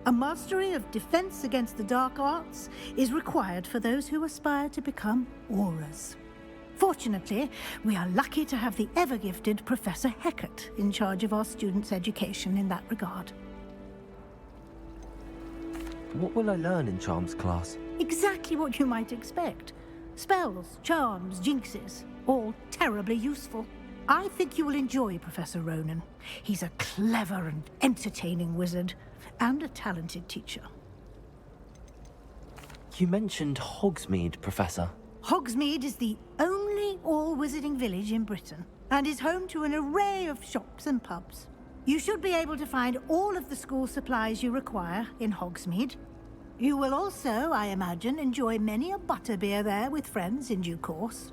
A mastery of Defense Against the Dark Arts is required for those who aspire to become Aurors. Fortunately, we are lucky to have the ever-gifted Professor Hecat in charge of our students' education in that regard. What will I learn in Charms class? Exactly what you might expect. Spells, charms, jinxes, all terribly useful. I think you will enjoy Professor Ronan. He's a clever and entertaining wizard, and a talented teacher. You mentioned Hogsmeade, Professor. Hogsmeade is the only all-wizarding village in Britain, and is home to an array of shops and pubs. You should be able to find all of the school supplies you require in Hogsmeade. You will also, I imagine, enjoy many a butterbeer there with friends in due course.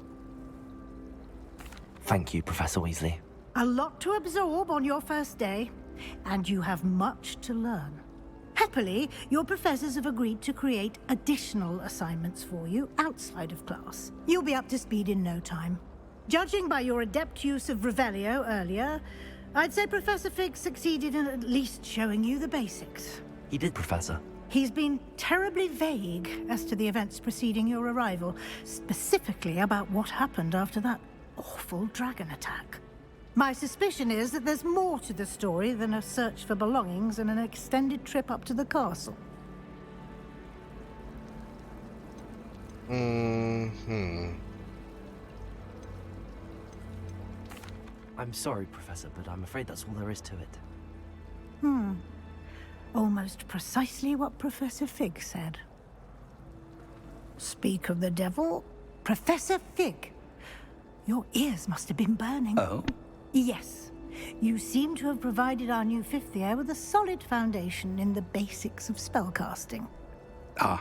Thank you, Professor Weasley. A lot to absorb on your first day, and you have much to learn. Happily, your professors have agreed to create additional assignments for you outside of class. You'll be up to speed in no time. Judging by your adept use of Revelio earlier, I'd say Professor Fig succeeded in at least showing you the basics. He did, Professor. He's been terribly vague as to the events preceding your arrival, specifically about what happened after that awful dragon attack. My suspicion is that there's more to the story than a search for belongings and an extended trip up to the castle. I'm sorry, Professor, but I'm afraid that's all there is to it. Almost precisely what Professor Fig said. Speak of the devil, Professor Fig. Your ears must have been burning. Oh? Yes. You seem to have provided our new fifth year with a solid foundation in the basics of spellcasting. Ah,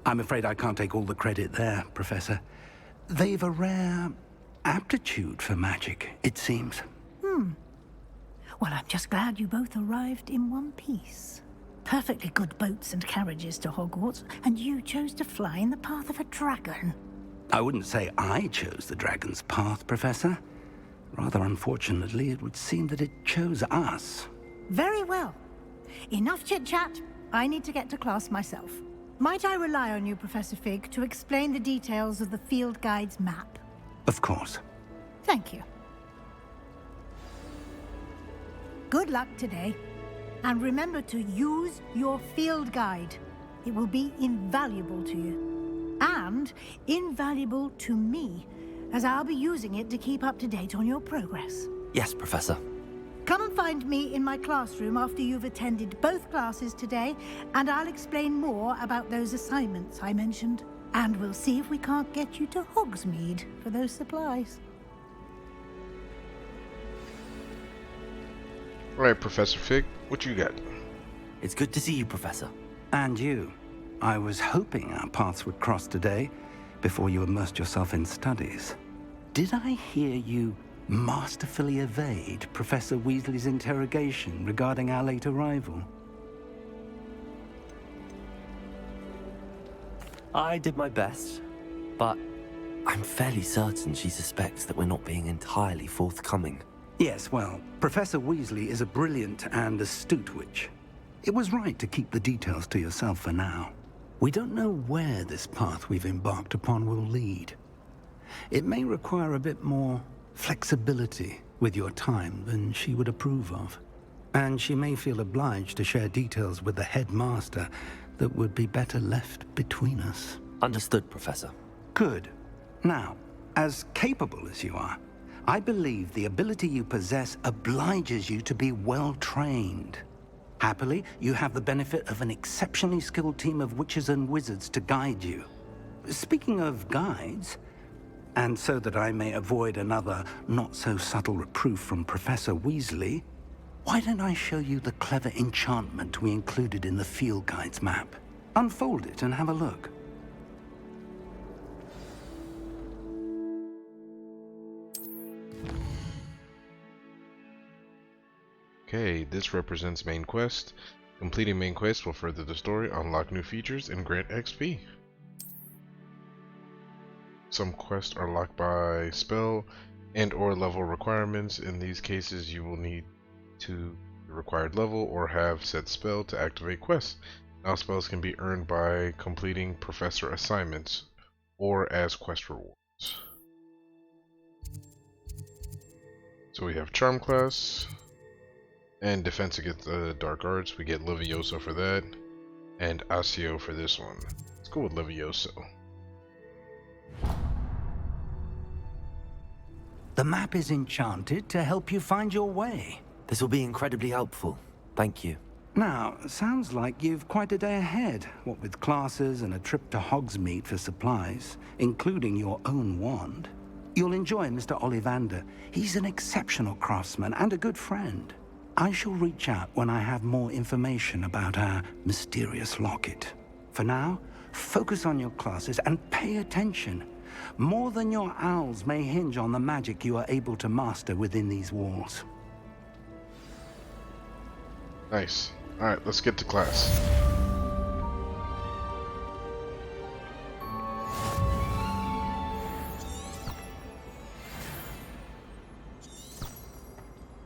I'm afraid I can't take all the credit there, Professor. They've a rare aptitude for magic, it seems. Well, I'm just glad you both arrived in one piece. Perfectly good boats and carriages to Hogwarts, and you chose to fly in the path of a dragon. I wouldn't say I chose the dragon's path, Professor. Rather unfortunately, it would seem that it chose us. Very well. Enough chit-chat. I need to get to class myself. Might I rely on you, Professor Fig, to explain the details of the field guide's map? Of course. Thank you. Good luck today. And remember to use your field guide. It will be invaluable to you. And and invaluable to me, as I'll be using it to keep up to date on your progress. Yes, Professor. Come and find me in my classroom after you've attended both classes today, and I'll explain more about those assignments I mentioned. And we'll see if we can't get you to Hogsmeade for those supplies. Alright, Professor Fig, what you got? It's good to see you, Professor. And you. I was hoping our paths would cross today, before you immersed yourself in studies. Did I hear you masterfully evade Professor Weasley's interrogation regarding our late arrival? I did my best, but I'm fairly certain she suspects that we're not being entirely forthcoming. Yes, well, Professor Weasley is a brilliant and astute witch. It was right to keep the details to yourself for now. We don't know where this path we've embarked upon will lead. It may require a bit more flexibility with your time than she would approve of. And she may feel obliged to share details with the headmaster that would be better left between us. Understood, Professor. Good. Now, as capable as you are, I believe the ability you possess obliges you to be well-trained. Happily, you have the benefit of an exceptionally skilled team of witches and wizards to guide you. Speaking of guides, and so that I may avoid another not-so-subtle reproof from Professor Weasley, why don't I show you the clever enchantment we included in the field guide's map? Unfold it and have a look. Okay, this represents main quest. Completing main quest will further the story, unlock new features, and grant XP. Some quests are locked by spell and or level requirements. In these cases, you will need to the required level or have said spell to activate quests. Now spells can be earned by completing professor assignments or as quest rewards. So we have Charm class and defense against dark arts. We get Levioso for that and Accio for this one. Let's go with Levioso. The map is enchanted to help you find your way. This will be incredibly helpful. Thank you. Now, sounds like you've quite a day ahead, what with classes and a trip to Hogsmeade for supplies, including your own wand. You'll enjoy Mr. Ollivander. He's an exceptional craftsman and a good friend. I shall reach out when I have more information about our mysterious locket. For now, focus on your classes and pay attention. More than your owls may hinge on the magic you are able to master within these walls. Nice. Alright, let's get to class.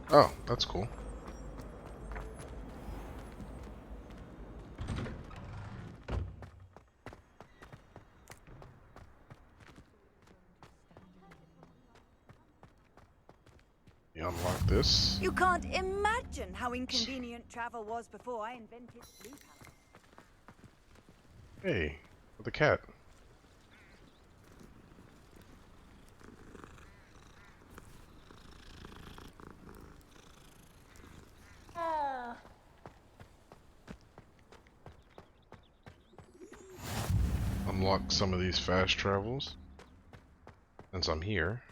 Oh, that's cool. You unlock this. You can't imagine how inconvenient travel was before I invented blue power. Hey, with a cat. Unlock some of these fast travels. Since I'm here.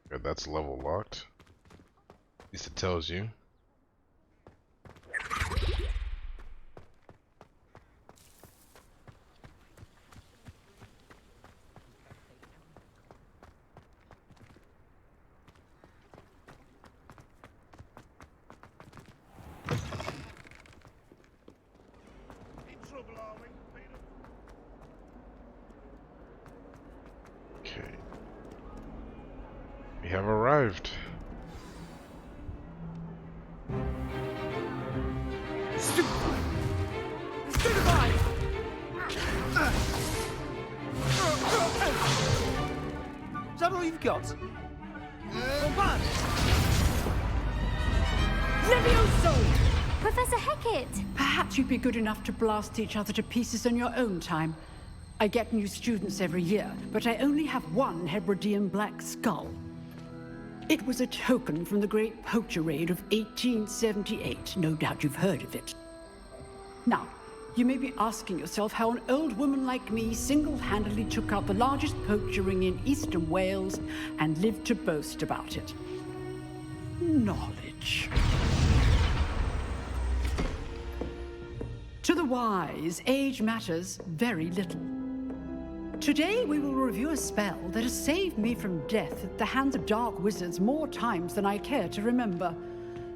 Good, that's level locked. At least it tells you. Okay. We have arrived. Is that all you've got? Levioso! Professor Hecat! Perhaps you'd be good enough to blast each other to pieces in your own time. I get new students every year, but I only have one Hebridean black skull. It was a token from the Great Poacher Raid of 1878. No doubt you've heard of it. Now, you may be asking yourself how an old woman like me single-handedly took out the largest poacher ring in eastern Wales and lived to boast about it. Knowledge. To the wise, age matters very little. Today we will review a spell that has saved me from death at the hands of dark wizards more times than I care to remember.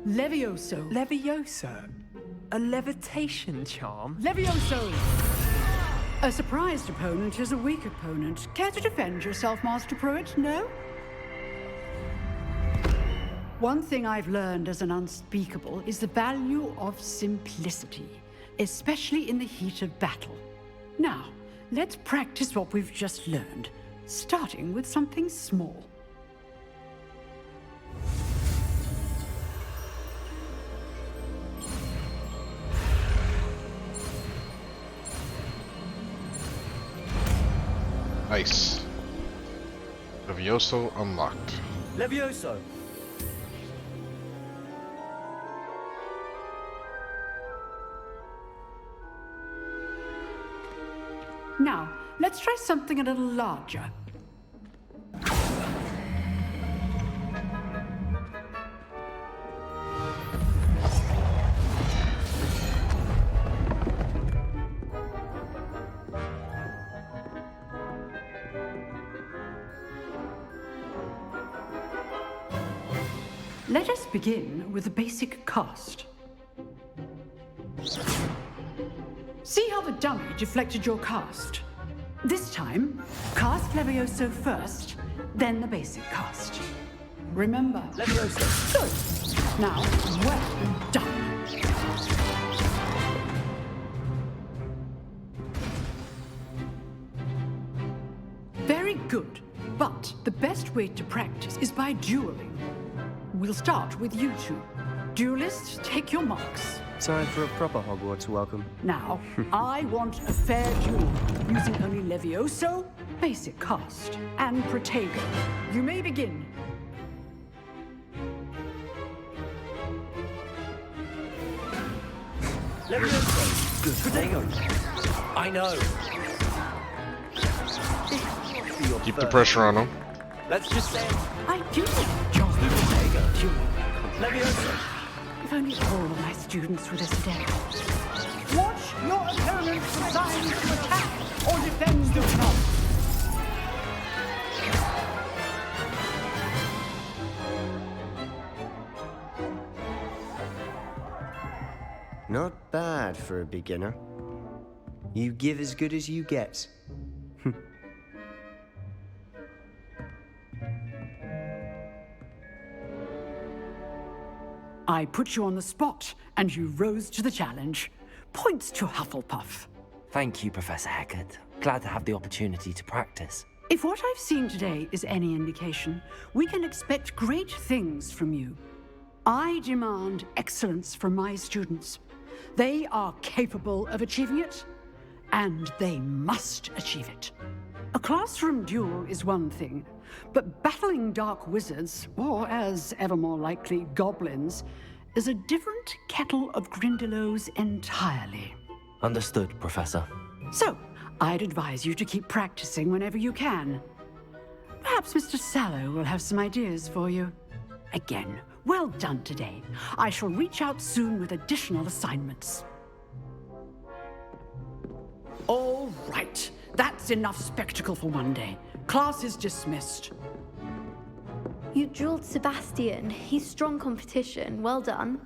Levioso. Levioso? A levitation charm? Levioso! A surprised opponent is a weak opponent. Care to defend yourself, Master Pruitt? No? One thing I've learned as an unspeakable is the value of simplicity, especially in the heat of battle. Now, let's practice what we've just learned, starting with something small. Nice. Levioso unlocked. Levioso! Now, let's try something a little larger. Let us begin with the basic cast. See how the dummy deflected your cast? This time, cast Levioso first, then the basic cast. Remember, Levioso. Good. Now, well done. Very good. But the best way to practice is by dueling. We'll start with you two. Duelists, take your marks. Time for a proper Hogwarts welcome. Now, I want a fair duel, using only Levioso, basic cast, and Protego. You may begin. Levioso! Good. Protego! I know. Keep the pressure on him. Let's just say I do. Just the Protego. Duel. Levioso! If only all of my students were this today. Watch your opponents designed to attack or defend the top. Not bad for a beginner. You give as good as you get. I put you on the spot, and you rose to the challenge. Points to Hufflepuff. Thank you, Professor Hecat. Glad to have the opportunity to practice. If what I've seen today is any indication, we can expect great things from you. I demand excellence from my students. They are capable of achieving it, and they must achieve it. A classroom duel is one thing, but battling dark wizards, or as ever more likely, goblins, is a different kettle of Grindylows entirely. Understood, Professor. So, I'd advise you to keep practicing whenever you can. Perhaps Mr. Sallow will have some ideas for you. Again, well done today. I shall reach out soon with additional assignments. All right. That's enough spectacle for one day. Class is dismissed. You drilled Sebastian. He's strong competition. Well done.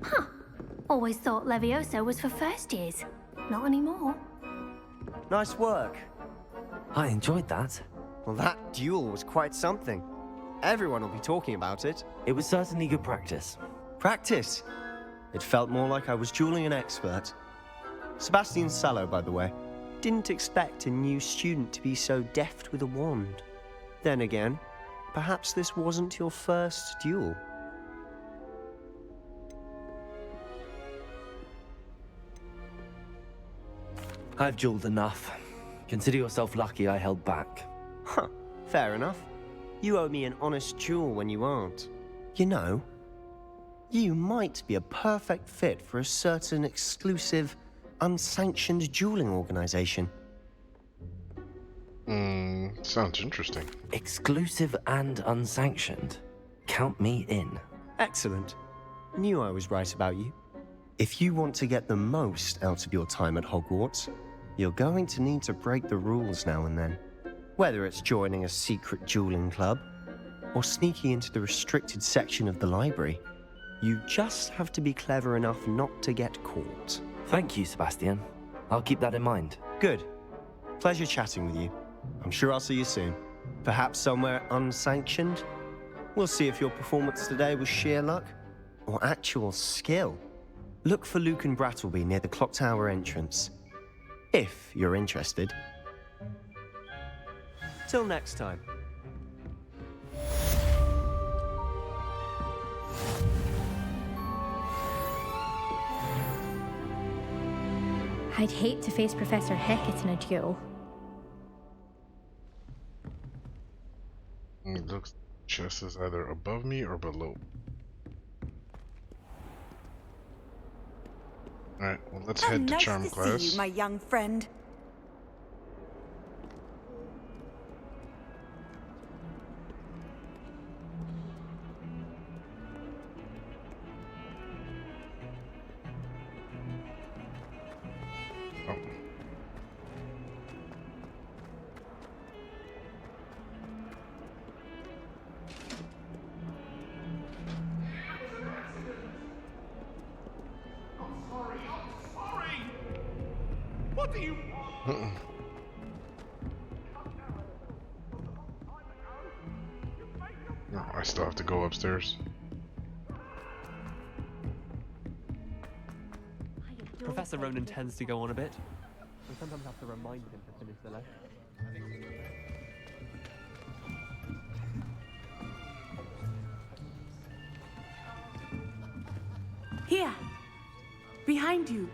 Huh. Always thought Levioso was for first years. Not anymore. Nice work. I enjoyed that. Well, that duel was quite something. Everyone will be talking about it. It was certainly good practice. Practice? It felt more like I was dueling an expert. Sebastian Sallow, by the way. Didn't expect a new student to be so deft with a wand. Then again, perhaps this wasn't your first duel. I've jeweled enough. Consider yourself lucky I held back. Huh, fair enough. You owe me an honest jewel when you aren't. You know, you might be a perfect fit for a certain exclusive, unsanctioned dueling organization. Sounds interesting. Exclusive and unsanctioned. Count me in. Excellent. Knew I was right about you. If you want to get the most out of your time at Hogwarts, you're going to need to break the rules now and then. Whether it's joining a secret dueling club, or sneaking into the restricted section of the library, you just have to be clever enough not to get caught. Thank you, Sebastian. I'll keep that in mind. Good. Pleasure chatting with you. I'm sure I'll see you soon. Perhaps somewhere unsanctioned? We'll see if your performance today was sheer luck or actual skill. Look for Luke and Brattleby near the clock tower entrance, if you're interested. Till next time. I'd hate to face Professor Hecat in a duel. It looks chest is either above me or below. Alright, well let's head to charm class. Nice to see you, my young friend. What do you want? No, I still have to go upstairs. Professor Ronan tends to go on a bit. We sometimes have to remind him to finish the lesson. Here, behind you.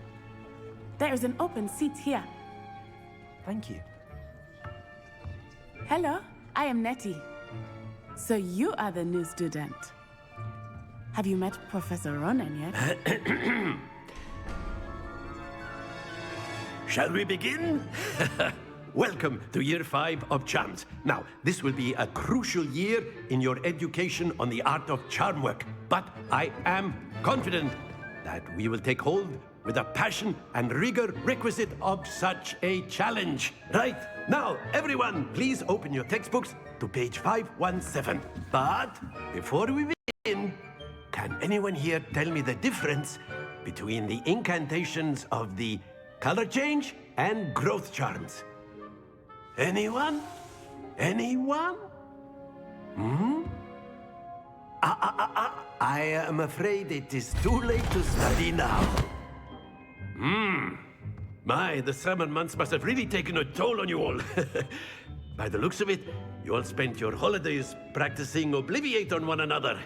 There is an open seat here. Thank you. Hello, I am Nettie. So you are the new student. Have you met Professor Ronan yet? Shall we begin? Welcome to Year 5 of Charms. Now, this will be a crucial year in your education on the art of charm work. But I am confident that we will take hold with the passion and rigor requisite of such a challenge. Right, now, everyone, please open your textbooks to page 517. But before we begin, can anyone here tell me the difference between the incantations of the color change and growth charms? Anyone? Anyone? I am afraid it is too late to study now. My, the summer months must have really taken a toll on you all. By the looks of it, you all spent your holidays practicing Obliviate on one another.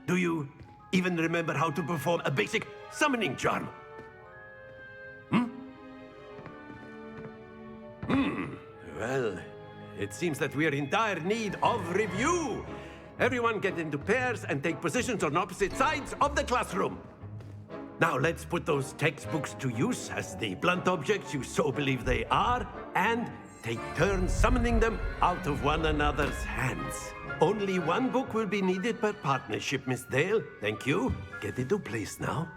Do you even remember how to perform a basic summoning charm? Well, it seems that we are in dire need of review. Everyone get into pairs and take positions on opposite sides of the classroom. Now let's put those textbooks to use as the blunt objects you so believe they are, and take turns summoning them out of one another's hands. Only one book will be needed per partnership, Miss Dale. Thank you. Get into place now.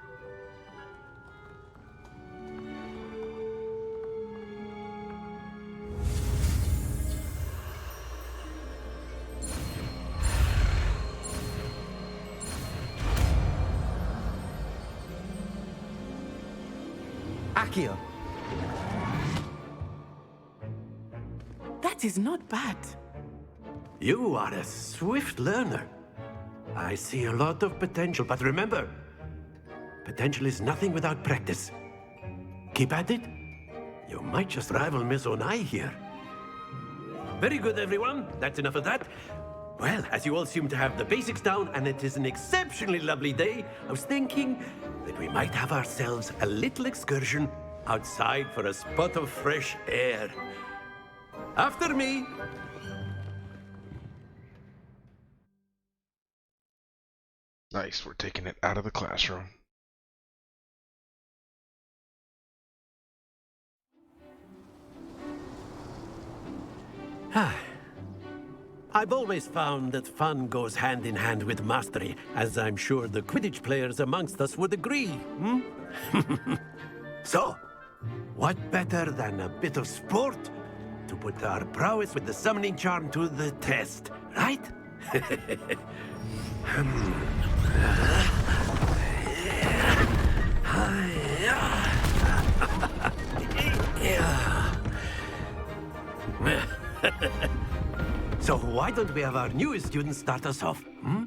Accio. That is not bad. You are a swift learner. I see a lot of potential, but remember, potential is nothing without practice. Keep at it. You might just rival Miss Onai here. Very good, everyone. That's enough of that. Well, as you all seem to have the basics down, and it is an exceptionally lovely day, I was thinking that we might have ourselves a little excursion outside for a spot of fresh air. After me! Nice, we're taking it out of the classroom. I've always found that fun goes hand in hand with mastery, as I'm sure the Quidditch players amongst us would agree, hmm? So, what better than a bit of sport to put our prowess with the summoning charm to the test, right? So why don't we have our newest student start us off? Hmm?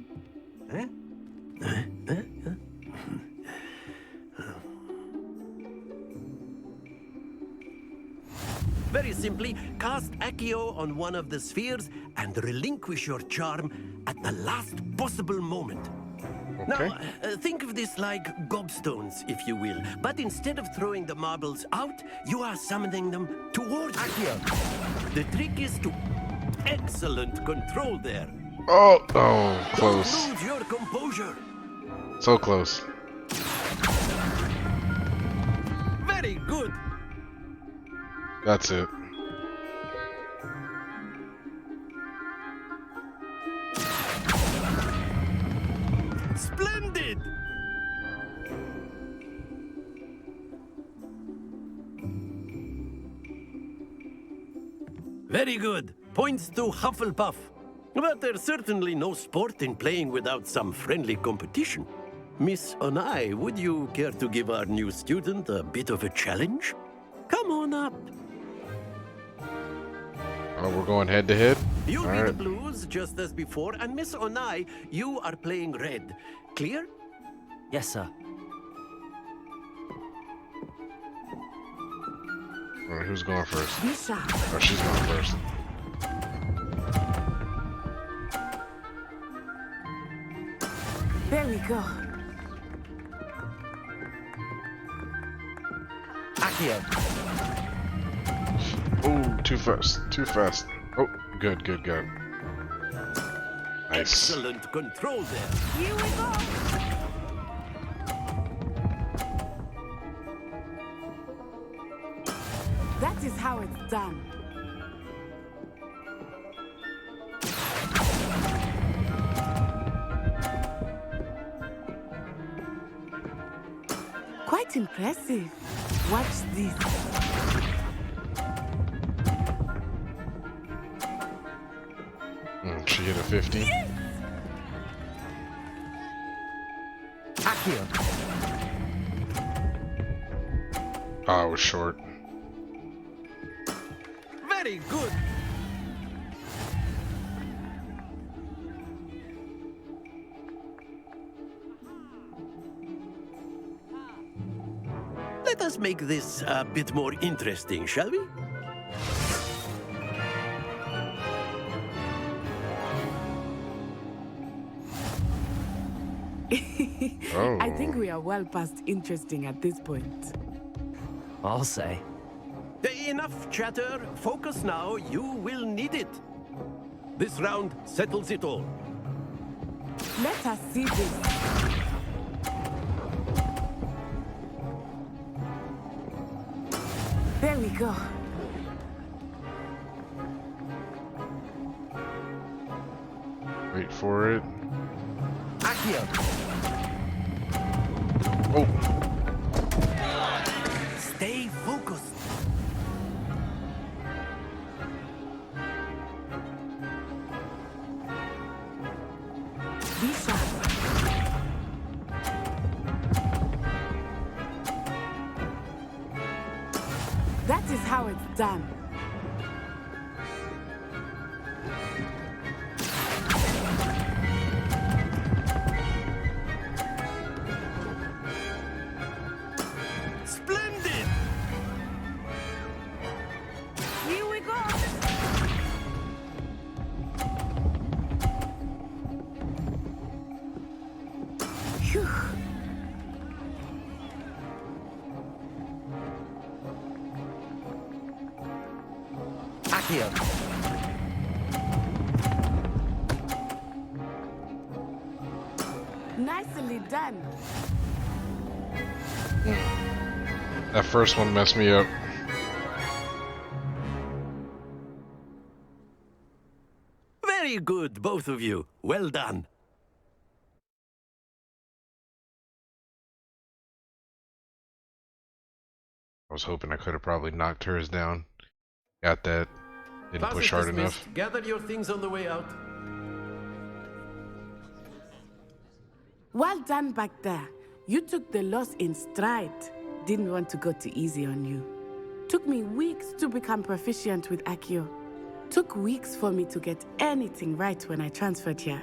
Very simply, cast Accio on one of the spheres and relinquish your charm at the last possible moment. Okay. Now, think of this like gobstones, if you will. But instead of throwing the marbles out, you are summoning them towards Accio. The trick is to... Excellent control there. Oh, close. Don't lose your composure. So close. Very good. That's it. Splendid. Very good. Points to Hufflepuff. But there's certainly no sport in playing without some friendly competition. Miss Onai, would you care to give our new student a bit of a challenge? Come on up. Oh, we're going head to head? You'll be the blues, just as before, and Miss Onai, you are playing red. Clear? Yes, sir. Alright, who's going first? Lisa. Oh, she's going first. There we go. Accio. Oh, too fast. Too fast. Oh, good, good, good. Nice. Excellent control there. Here we go. That is how it's done. Quite impressive. Watch this. She hit a 50. Yes! Accio. Oh, I was short. Very good. Let us make this a bit more interesting, shall we? Oh. I think we are well past interesting at this point. I'll say. Enough chatter. Focus now. You will need it. This round settles it all. Let us see this. There we go. Wait for it. Accio. Oh. Stay focused. Be sharp. That is how it's done. Splendid! Here we go. Phew. Accio. Nicely done. That first one messed me up. Very good, both of you. Well done. I was hoping I could have probably knocked hers down. Got that. Didn't Class push is hard dismissed. enough. Gather your things on the way out. Well done back there. You took the loss in stride. Didn't want to go too easy on you. Took me weeks to become proficient with Accio. Took weeks for me to get anything right when I transferred here.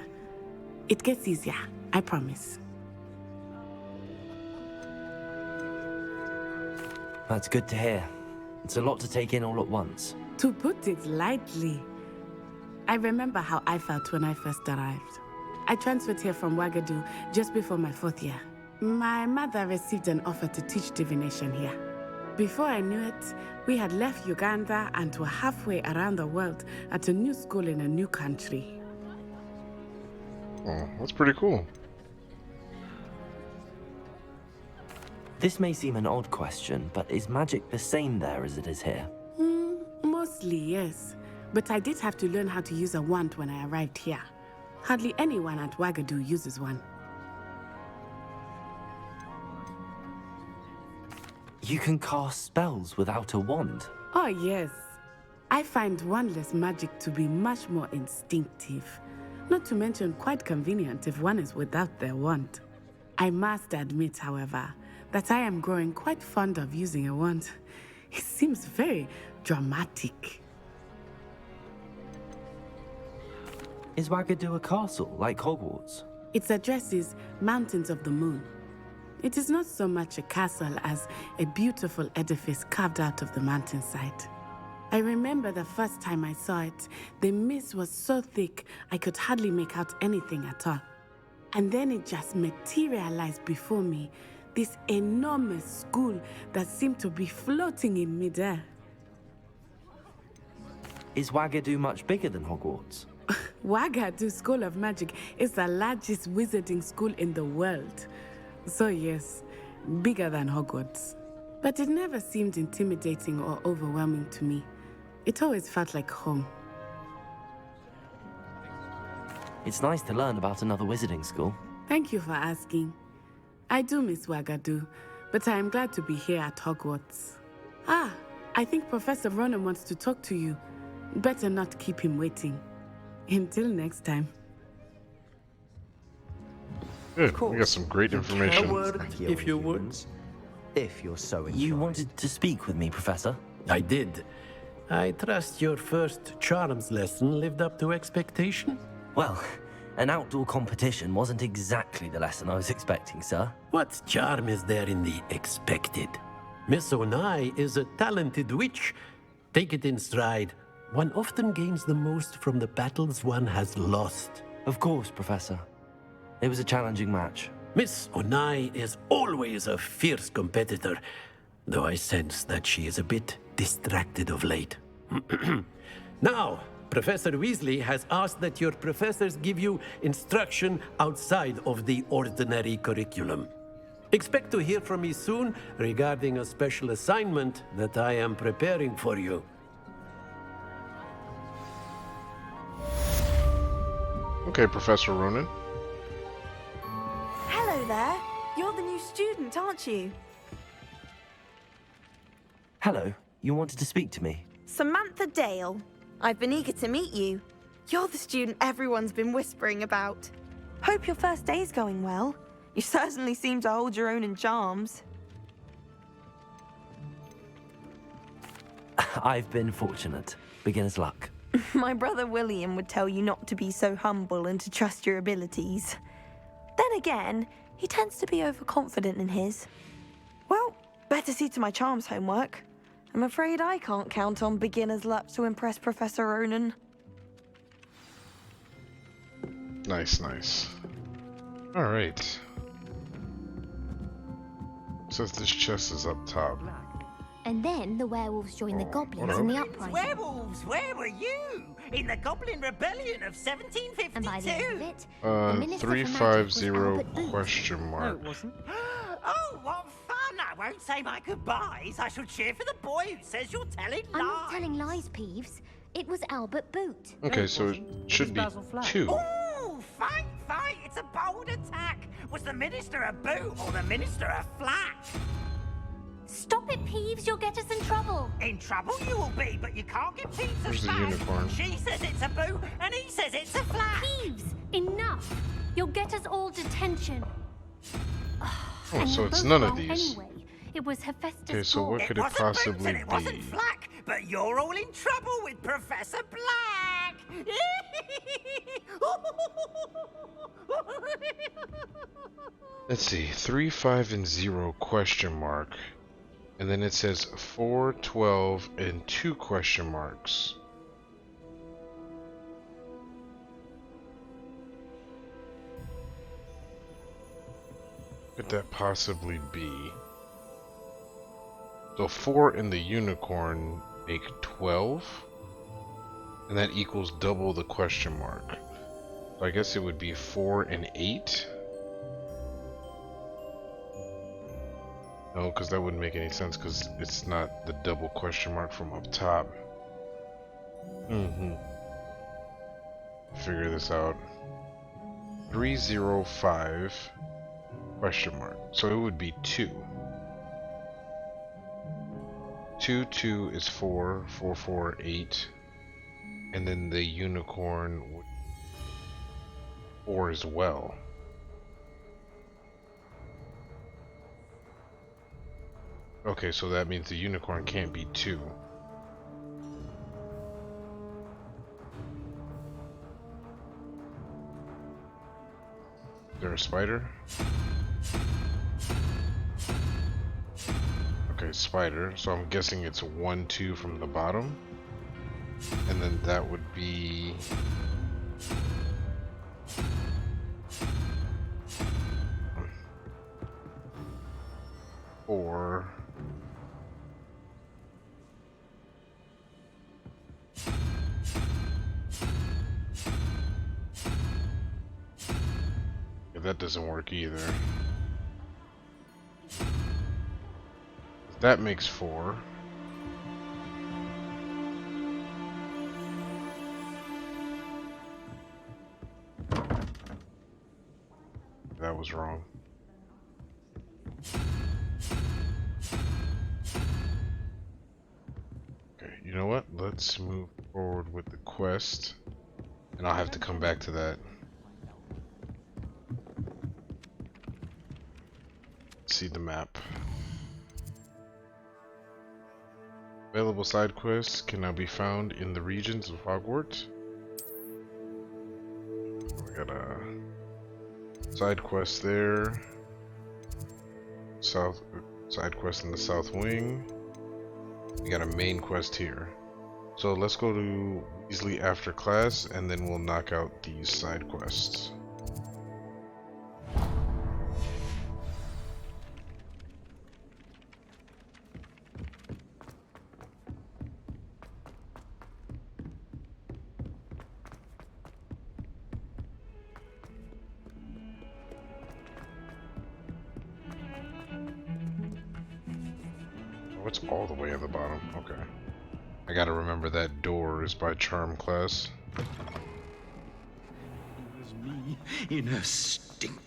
It gets easier, I promise. That's good to hear. It's a lot to take in all at once. To put it lightly, I remember how I felt when I first arrived. I transferred here from Ouagadougou just before my 4th year. My mother received an offer to teach divination here. Before I knew it, we had left Uganda and were halfway around the world at a new school in a new country. Oh, that's pretty cool. This may seem an odd question, but is magic the same there as it is here? Mostly, yes. But I did have to learn how to use a wand when I arrived here. Hardly anyone at Ouagadougou uses one. You can cast spells without a wand? Oh, yes. I find wandless magic to be much more instinctive. Not to mention quite convenient if one is without their wand. I must admit, however, that I am growing quite fond of using a wand. It seems very dramatic. Is Ouagadougou a castle, like Hogwarts? Its address is Mountains of the Moon. It is not so much a castle as a beautiful edifice carved out of the mountainside. I remember the first time I saw it, the mist was so thick I could hardly make out anything at all. And then it just materialized before me, this enormous school that seemed to be floating in midair. Is Ouagadougou much bigger than Hogwarts? Ouagadougou School of Magic is the largest wizarding school in the world. So yes, bigger than Hogwarts. But it never seemed intimidating or overwhelming to me. It always felt like home. It's nice to learn about another wizarding school. Thank you for asking. I do miss Ouagadougou, but I am glad to be here at Hogwarts. Ah, I think Professor Ronan wants to talk to you. Better not keep him waiting. Until next time. Good. We got some great information. A word, if you would. If you're so inclined. You wanted to speak with me, Professor? I did. I trust your first charms lesson lived up to expectation? Well, an outdoor competition wasn't exactly the lesson I was expecting, sir. What charm is there in the expected? Miss Onai is a talented witch. Take it in stride. One often gains the most from the battles one has lost. Of course, Professor. It was a challenging match. Miss Onai is always a fierce competitor, though I sense that she is a bit distracted of late. Now, Professor Weasley has asked that your professors give you instruction outside of the ordinary curriculum. Expect to hear from me soon regarding a special assignment that I am preparing for you. Okay, Professor Ronan. Hello there. You're the new student, aren't you? Hello. You wanted to speak to me? Samantha Dale. I've been eager to meet you. You're the student everyone's been whispering about. Hope your first day's going well. You certainly seem to hold your own in charms. I've been fortunate. Beginner's luck. My brother William would tell you not to be so humble and to trust your abilities. Then again, he tends to be overconfident in his. Well, better see to my charms homework. I'm afraid I can't count on beginner's luck to impress Professor Ronan. Nice, nice. Alright. Says this chest is up top. And then the werewolves joined the goblins in the uprising. Werewolves, where were you? In the Goblin Rebellion of 1752? And by the end of it, the Minister for Magic was 350 Albert Boot. question mark. No, it wasn't. Oh, what fun! I won't say my goodbyes. I shall cheer for the boy who says you're telling lies. I'm not telling lies, Peeves. It was Albert Boot. Okay, so it should be 2. Ooh, fight! It's a bold attack. Was the Minister a boot or the Minister a flat? Stop it, Peeves. You'll get us in trouble. In trouble you will be, but you can't get Peeves a Where's the flat. unicorn? She says it's a boot, and he says it's a flat. Peeves, enough. You'll get us all detention. Oh, so it's none of these. Anyway, it was Hephaestus. Okay, so what could it possibly It wasn't be? Flack, but you're all in trouble with Professor Black. Let's see, 3, 5, and 0 question mark. And then it says 4, 12, and 2 question marks. What could that possibly be? So 4 and the unicorn make 12. And that equals double the question mark. So I guess it would be 4 and 8. No, because that wouldn't make any sense because it's not the double question mark from up top. Figure this out. 305 question mark. So it would be 2. 2, 2 is 4, 4, 4, 8. And then the unicorn would 4 as well. Okay, so that means the unicorn can't be 2. Is there a spider? Okay, spider. So I'm guessing it's 1, 2 from the bottom. And then that would be... Or... Yeah, that doesn't work either. That makes 4. That was wrong. Okay, you know what? Let's move forward with the quest. And I'll have to come back to that. See the map. Available side quests can now be found in the regions of Hogwarts. We got a side quest there. Side quest in the South Wing. We got a main quest here. So let's go to Weasley after class and then we'll knock out these side quests. It's all the way at the bottom. Okay. I gotta remember that door is by charm class. It was me in a stink.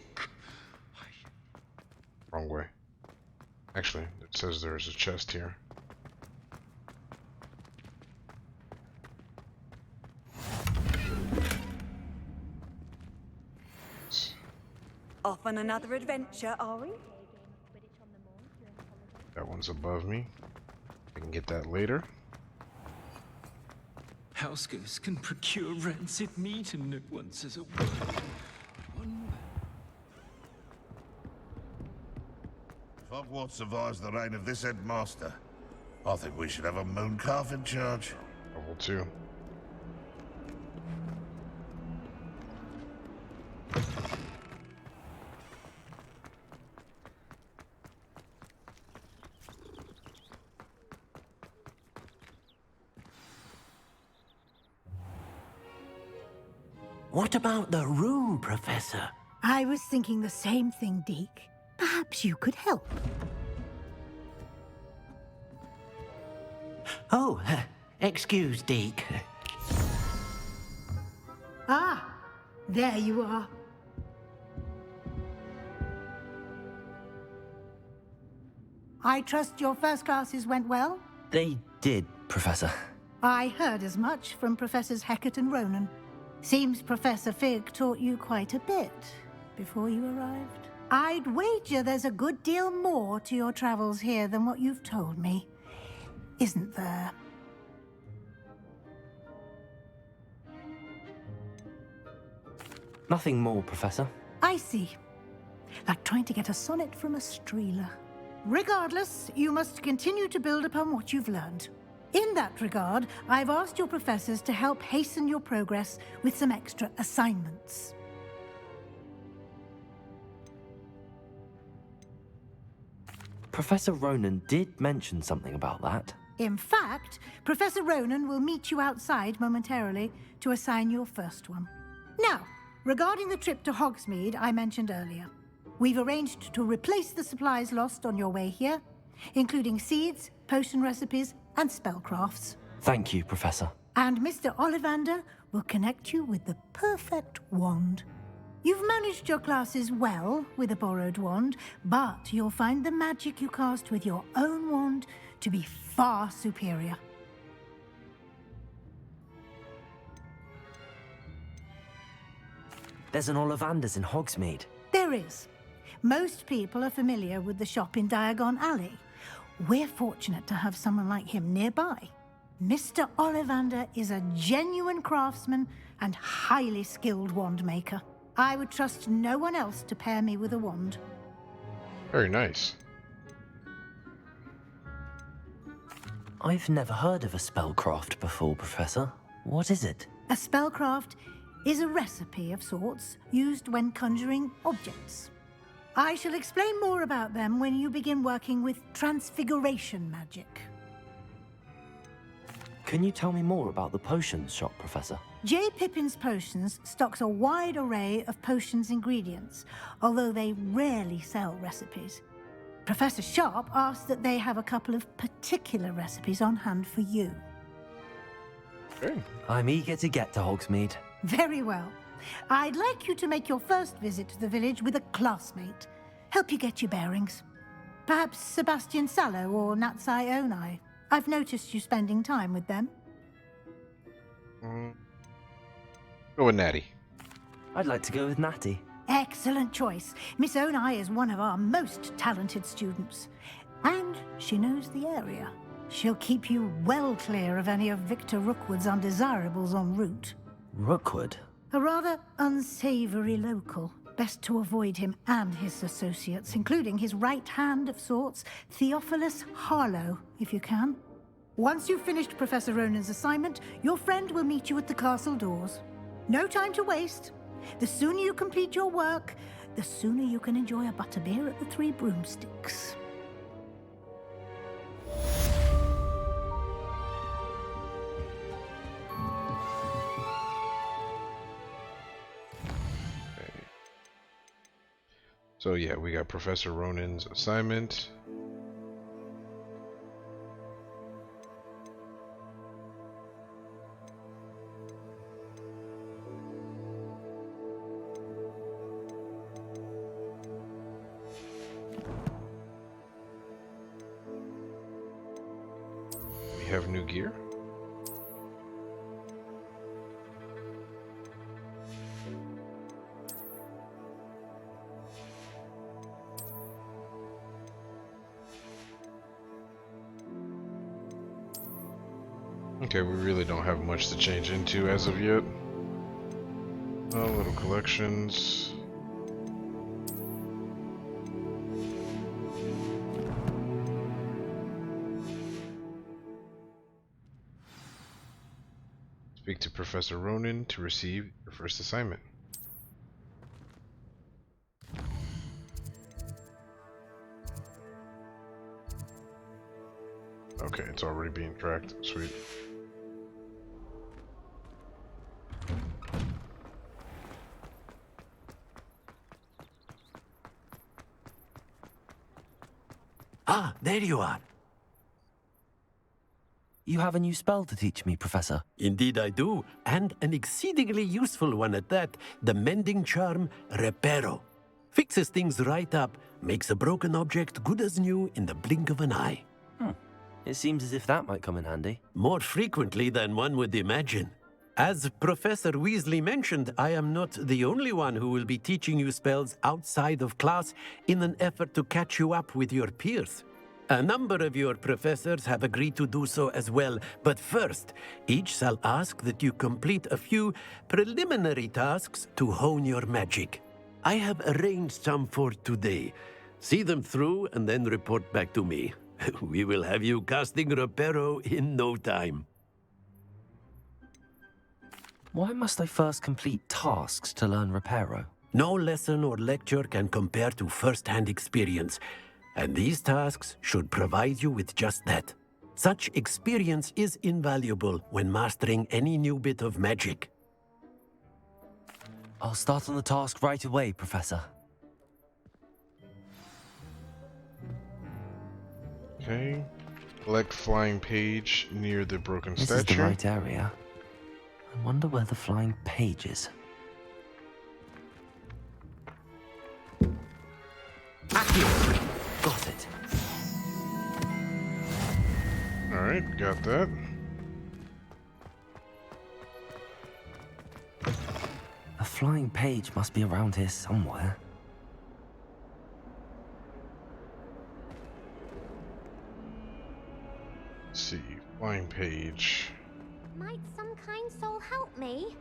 Wrong way. Actually, it says there's a chest here. Off on another adventure, are we? That one's above me. I can get that later. House ghosts can procure rancid meat and no one says a word. If Hogwarts survives the reign of this headmaster, I think we should have a moon calf in charge. Level 2. What about the room, Professor? I was thinking the same thing, Deke. Perhaps you could help. Oh, excuse, Deke. Ah, there you are. I trust your first classes went well? They did, Professor. I heard as much from Professors Hecat and Ronan. Seems Professor Fig taught you quite a bit before you arrived. I'd wager there's a good deal more to your travels here than what you've told me. Isn't there? Nothing more, Professor. I see. Like trying to get a sonnet from a streeler. Regardless, you must continue to build upon what you've learned. In that regard, I've asked your professors to help hasten your progress with some extra assignments. Professor Ronan did mention something about that. In fact, Professor Ronan will meet you outside momentarily to assign your first one. Now, regarding the trip to Hogsmeade I mentioned earlier, we've arranged to replace the supplies lost on your way here, including seeds, potion recipes, and spellcrafts. Thank you, Professor. And Mr. Ollivander will connect you with the perfect wand. You've managed your classes well with a borrowed wand, but you'll find the magic you cast with your own wand to be far superior. There's an Ollivander's in Hogsmeade. There is. Most people are familiar with the shop in Diagon Alley. We're fortunate to have someone like him nearby. Mr. Ollivander is a genuine craftsman and highly skilled wand maker. I would trust no one else to pair me with a wand. Very nice. I've never heard of a spellcraft before, Professor. What is it? A spellcraft is a recipe of sorts used when conjuring objects. I shall explain more about them when you begin working with transfiguration magic. Can you tell me more about the potions shop, Professor? J. Pippin's Potions stocks a wide array of potions ingredients, although they rarely sell recipes. Professor Sharp asked that they have a couple of particular recipes on hand for you. Okay. I'm eager to get to Hogsmeade. Very well. I'd like you to make your first visit to the village with a classmate. Help you get your bearings. Perhaps Sebastian Sallow or Natsai Onai. I've noticed you spending time with them. Go with Natty. I'd like to go with Natty. Excellent choice. Miss Onai is one of our most talented students. And she knows the area. She'll keep you well clear of any of Victor Rookwood's undesirables en route. Rookwood? A rather unsavory local. Best to avoid him and his associates, including his right hand of sorts, Theophilus Harlow, if you can. Once you've finished Professor Ronan's assignment, your friend will meet you at the castle doors. No time to waste. The sooner you complete your work, the sooner you can enjoy a butterbeer at the Three Broomsticks. So yeah, we got Professor Ronan's assignment. We have new gear. Okay, we really don't have much to change into as of yet. Little collections. Speak to Professor Ronan to receive your first assignment. Okay, it's already being tracked. Sweet. there you are. You have a new spell to teach me, Professor. Indeed I do, and an exceedingly useful one at that. The mending charm, Reparo. Fixes things right up, makes a broken object good as new in the blink of an eye. It seems as if that might come in handy. More frequently than one would imagine. As Professor Weasley mentioned, I am not the only one who will be teaching you spells outside of class in an effort to catch you up with your peers. A number of your professors have agreed to do so as well, but first, each shall ask that you complete a few preliminary tasks to hone your magic. I have arranged some for today. See them through and then report back to me. We will have you casting Reparo in no time. Why must I first complete tasks to learn Reparo? No lesson or lecture can compare to first-hand experience, and these tasks should provide you with just that. Such experience is invaluable when mastering any new bit of magic. I'll start on the task right away, Professor. Okay. Collect flying page near the broken This statue. is the right area. I wonder where the flying page is. Got it. Alright, got that. A flying page must be around here somewhere. Let's see, flying page. Might some kind soul help me?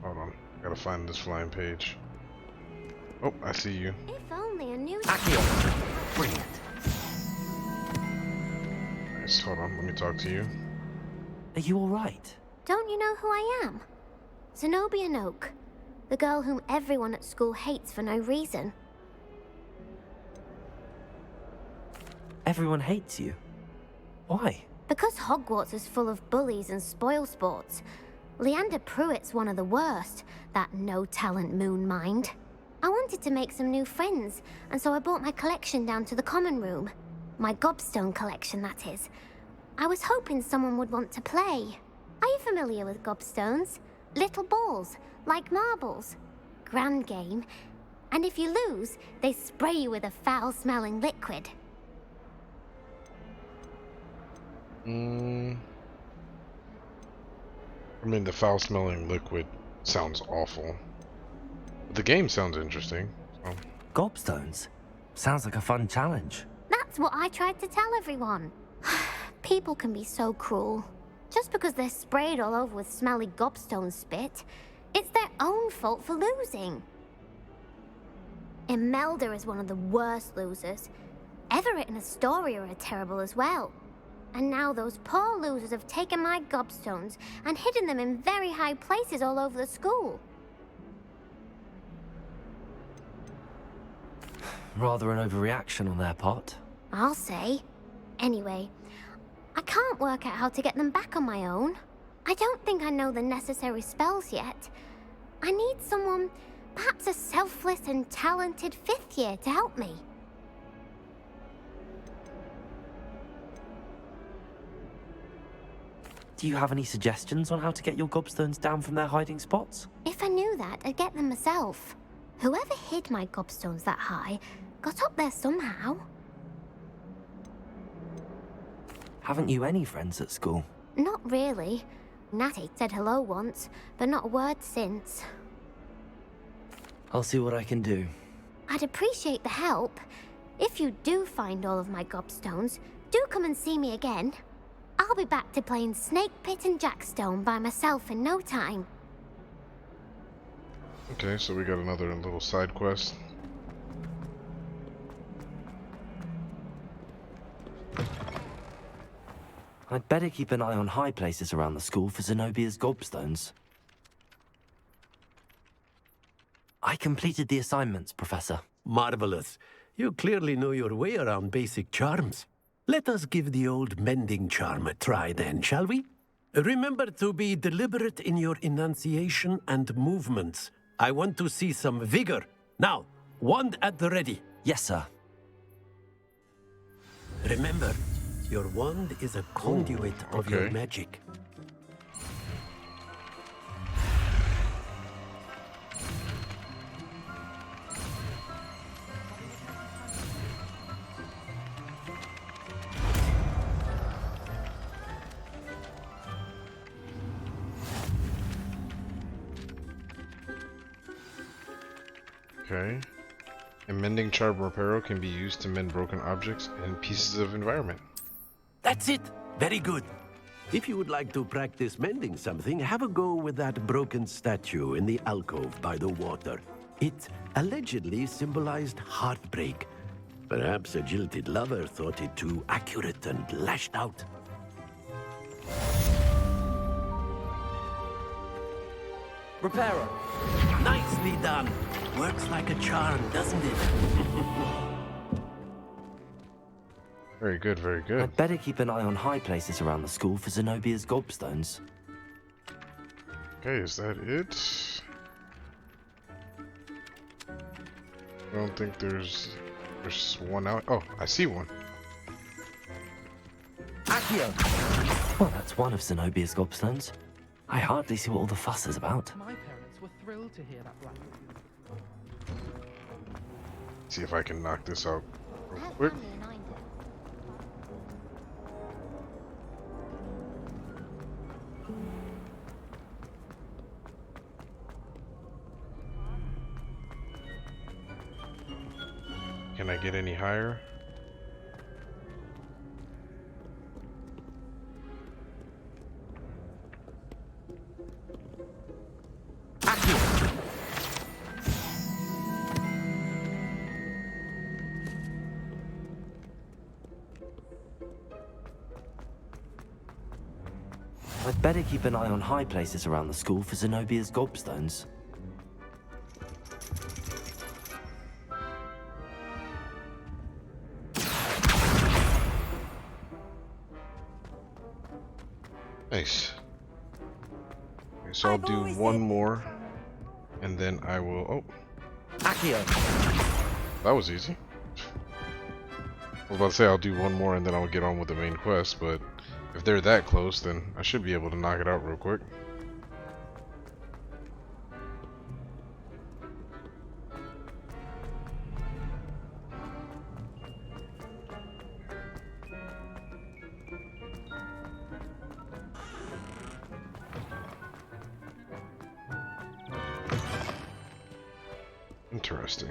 Hold on, gotta find this flying page. Oh, I see you. If only I knew. Brilliant. Nice, hold on, let me talk to you. Are you alright? Don't you know who I am? Zenobia Noak, the girl whom everyone at school hates for no reason. Everyone hates you. Why? Because Hogwarts is full of bullies and spoilsports. Leander Pruitt's one of the worst, that no-talent moon mind. I wanted to make some new friends, and so I brought my collection down to the common room. My gobstone collection, that is. I was hoping someone would want to play. Are you familiar with gobstones? Little balls, like marbles. Grand game. And if you lose, they spray you with a foul-smelling liquid. I mean, the foul-smelling liquid sounds awful. But the game sounds interesting. So. Gobstones? Sounds like a fun challenge. That's what I tried to tell everyone. People can be so cruel. Just because they're sprayed all over with smelly gobstone spit, it's their own fault for losing. Imelda is one of the worst losers. Everett and Astoria are terrible as well. And now those poor losers have taken my gobstones and hidden them in very high places all over the school. Rather an overreaction on their part. I'll say. Anyway, I can't work out how to get them back on my own. I don't think I know the necessary spells yet. I need someone, perhaps a selfless and talented 5th year to help me. Do you have any suggestions on how to get your gobstones down from their hiding spots? If I knew that, I'd get them myself. Whoever hid my gobstones that high got up there somehow. Haven't you any friends at school? Not really. Natty said hello once, but not a word since. I'll see what I can do. I'd appreciate the help. If you do find all of my gobstones, do come and see me again. I'll be back to playing Snake Pit and Jackstone by myself in no time. Okay, so we got another little side quest. I'd better keep an eye on high places around the school for Zenobia's gobstones. I completed the assignments, Professor. Marvelous. You clearly know your way around basic charms. Let us give the old mending charm a try then, shall we? Remember to be deliberate in your enunciation and movements. I want to see some vigor. Now, wand at the ready. Yes, sir. Remember, your wand is a conduit of your magic. Okay. A mending charm reparo can be used to mend broken objects and pieces of environment. That's it. Very good. If you would like to practice mending something, have a go with that broken statue in the alcove by the water. It allegedly symbolized heartbreak. Perhaps a jilted lover thought it too accurate and lashed out. Reparo. Nicely done. Works like a charm, doesn't it? Very good, very good. I'd better keep an eye on high places around the school for Zenobia's gobstones. Okay, is that it? I don't think there's one out. Oh, I see one. Accio! Well, that's one of Zenobia's gobstones. I hardly see what all the fuss is about. My parents were thrilled to hear that black. See if I can knock this out real quick. Can I get any higher? I'd better keep an eye on high places around the school for Zenobia's gobstones. Nice. Okay, so I'll do one more, and then I will. Oh, Accio. That was easy. I was about to say I'll do one more, and then I'll get on with the main quest. But if they're that close, then I should be able to knock it out real quick. Interesting.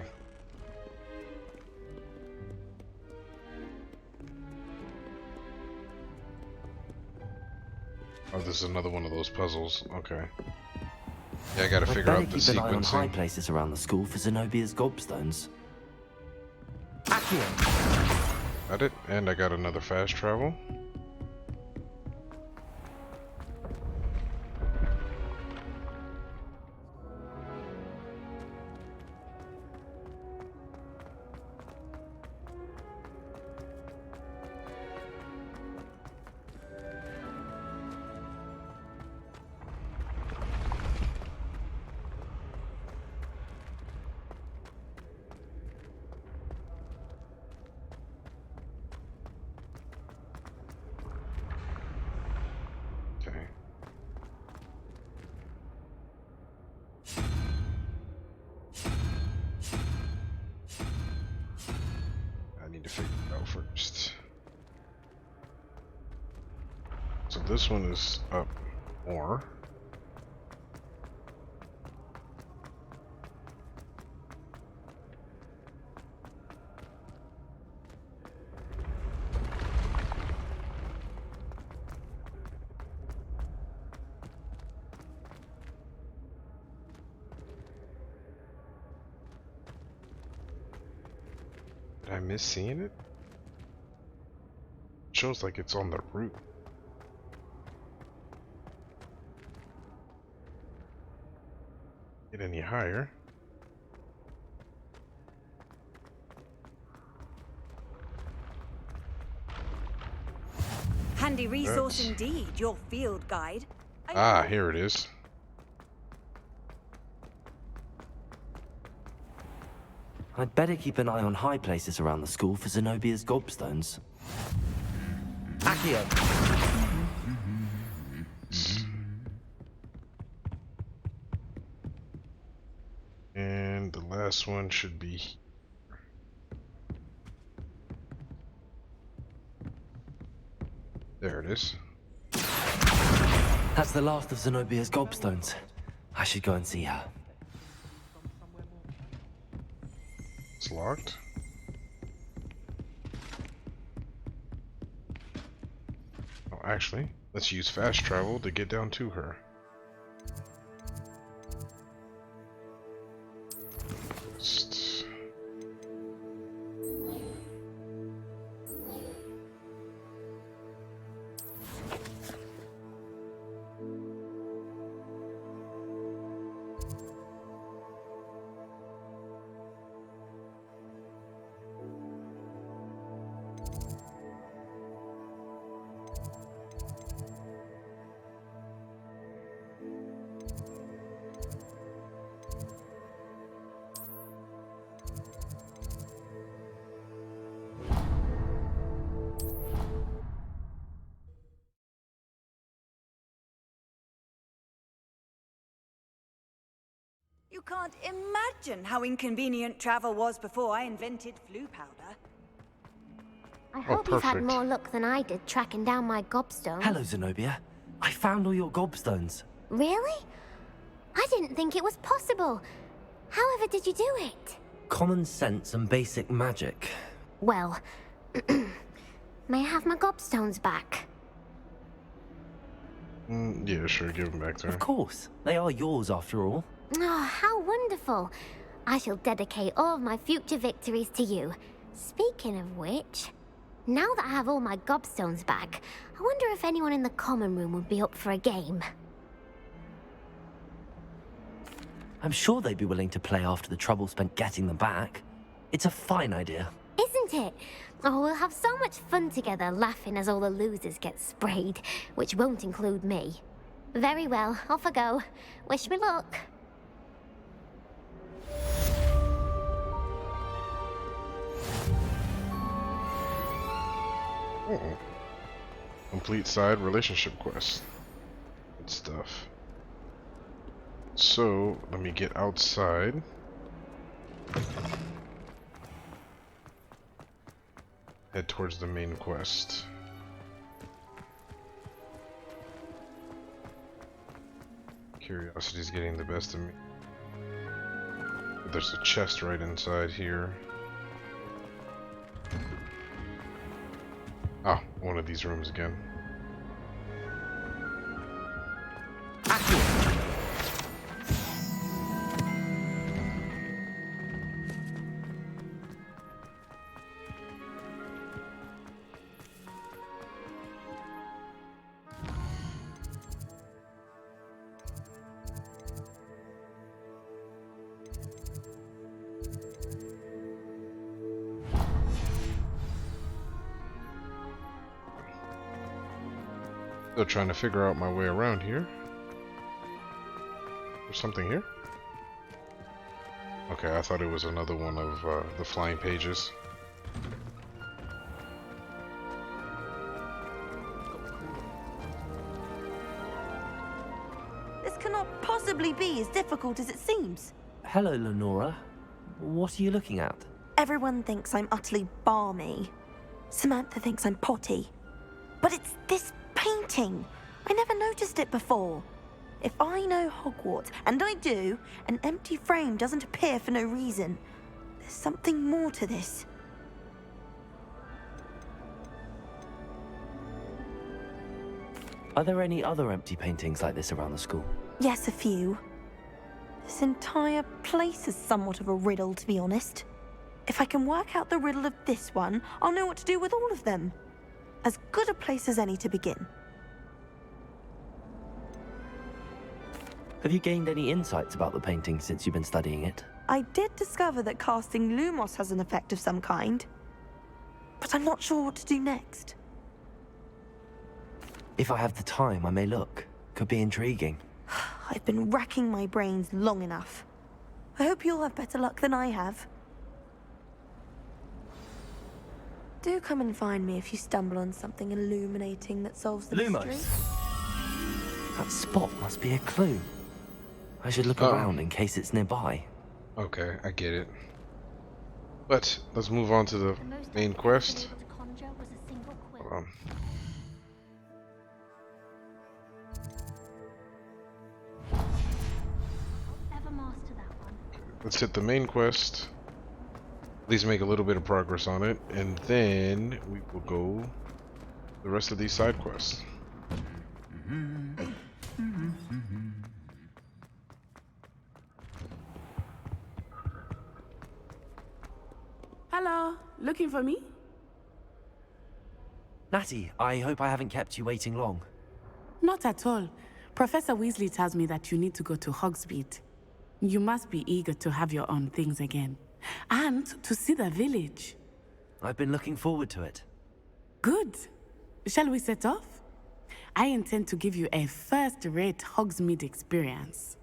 Oh, this is another one of those puzzles. Okay. Yeah, I gotta figure out the sequencing. Keep an eye on high sequencing. places around the school for Zenobia's gobstones. Got it, and I got another fast travel. Okay. I need to figure it out first. So this one is up more. Did I miss seeing it? It shows like it's on the route. Get any higher? Handy resource That's- indeed, your field guide. Ah, here it is. I'd better keep an eye on high places around the school for Zenobia's gobstones. Accio! And the last one should be... There it is. That's the last of Zenobia's gobstones. I should go and see her. It's locked. Oh, actually, let's use fast travel to get down to her. Just... You can't imagine how inconvenient travel was before I invented flu powder. I hope you've had more luck than I did tracking down my gobstones. Hello, Zenobia. I found all your gobstones. Really? I didn't think it was possible. However did you do it? Common sense and basic magic. Well, may I have my gobstones back? Yeah, sure, give them back to her. Of course. They are yours after all. Oh, how wonderful. I shall dedicate all of my future victories to you. Speaking of which, now that I have all my gobstones back, I wonder if anyone in the common room would be up for a game. I'm sure they'd be willing to play after the trouble spent getting them back. It's a fine idea. Isn't it? Oh, we'll have so much fun together laughing as all the losers get sprayed, which won't include me. Very well, off I go. Wish me luck. Oh. Complete side relationship quest. Good stuff. So, let me get outside. Head towards the main quest. Curiosity's getting the best of me. There's a chest right inside here. Ah, one of these rooms again. Still trying to figure out my way around here. There's something here? Okay, I thought it was another one of the flying pages. This cannot possibly be as difficult as it seems. Hello, Lenora. What are you looking at? Everyone thinks I'm utterly balmy. Samantha thinks I'm potty. But it's this painting. I never noticed it before. If I know Hogwarts, and I do, an empty frame doesn't appear for no reason. There's something more to this. Are there any other empty paintings like this around the school? Yes, a few. This entire place is somewhat of a riddle, to be honest. If I can work out the riddle of this one, I'll know what to do with all of them. As good a place as any to begin. Have you gained any insights about the painting since you've been studying it? I did discover that casting Lumos has an effect of some kind. But I'm not sure what to do next. If I have the time, I may look. Could be intriguing. I've been racking my brains long enough. I hope you'll have better luck than I have. Do come and find me if you stumble on something illuminating that solves the mystery. That spot must be a clue. I should look around in case it's nearby. Okay, I get it. But let's move on to the main quest. Hold on. Let's hit the main quest. At least make a little bit of progress on it, and then we will go the rest of these side quests. Hello, looking for me? Natty, I hope I haven't kept you waiting long. Not at all. Professor Weasley tells me that you need to go to Hogsmeade. You must be eager to have your own things again. And to see the village. I've been looking forward to it. Good. Shall we set off? I intend to give you a first-rate Hogsmeade experience.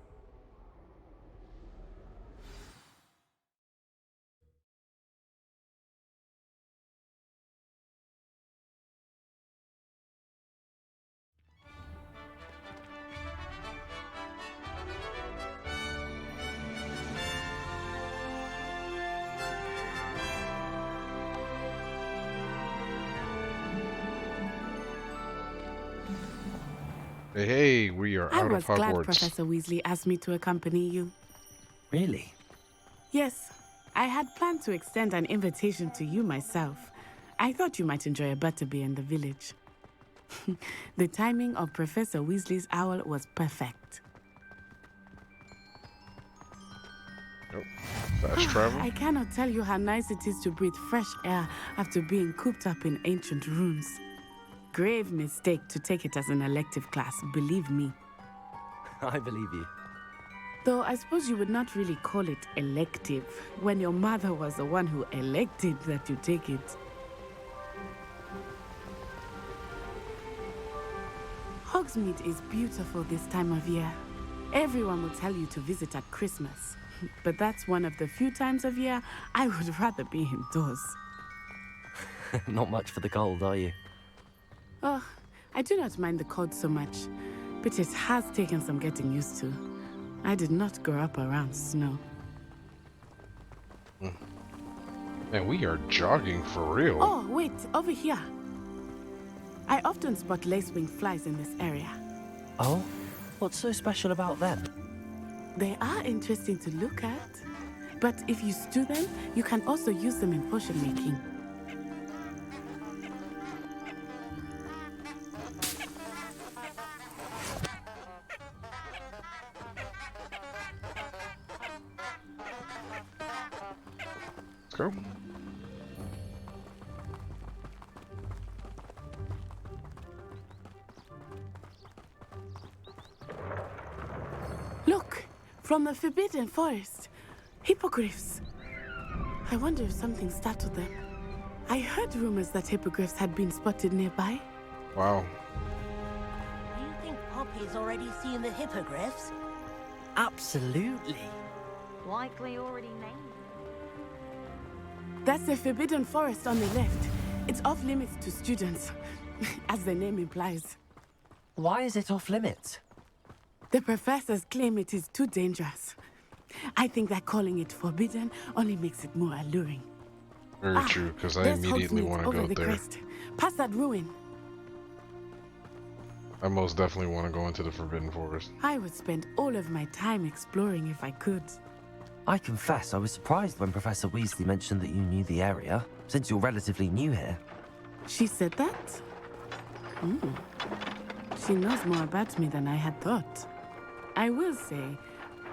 Hey, we are out of Hogwarts. I was glad Professor Weasley asked me to accompany you. Really? Yes. I had planned to extend an invitation to you myself. I thought you might enjoy a butterbeer in the village. The timing of Professor Weasley's owl was perfect. Oh, fast travel. I cannot tell you how nice it is to breathe fresh air after being cooped up in ancient rooms. Grave mistake to take it as an elective class, believe me. I believe you. Though I suppose you would not really call it elective when your mother was the one who elected that you take it. Hogsmeade is beautiful this time of year. Everyone will tell you to visit at Christmas. But that's one of the few times of year I would rather be indoors. Not much for the cold, are you? Oh, I do not mind the cold so much, but it has taken some getting used to. I did not grow up around snow. Man, we are jogging for real. Oh, wait, over here. I often spot lacewing flies in this area. Oh? What's so special about them? They are interesting to look at, but if you stew them, you can also use them in potion making. Go. Look, from the Forbidden Forest, hippogriffs. I wonder if something startled them. I heard rumors that hippogriffs had been spotted nearby. Wow. Do you think Poppy's already seen the hippogriffs? Absolutely. Likely already named. That's the Forbidden Forest on the left. It's off limits to students, as the name implies. Why is it off limits? The professors claim it is too dangerous. I think that calling it forbidden only makes it more alluring. Very true, because I immediately want to go there. Crest. Past that ruin. I most definitely want to go into the Forbidden Forest. I would spend all of my time exploring if I could. I confess I was surprised when Professor Weasley mentioned that you knew the area, since you're relatively new here. She said that? She knows more about me than I had thought. I will say,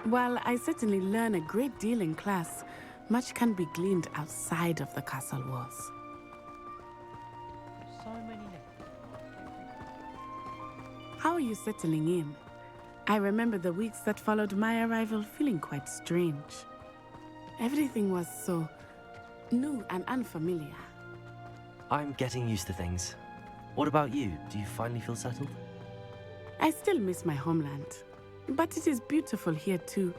while I certainly learn a great deal in class, much can be gleaned outside of the castle walls. So many. How are you settling in? I remember the weeks that followed my arrival feeling quite strange. Everything was so new and unfamiliar. I'm getting used to things. What about you? Do you finally feel settled? I still miss my homeland, but it is beautiful here too.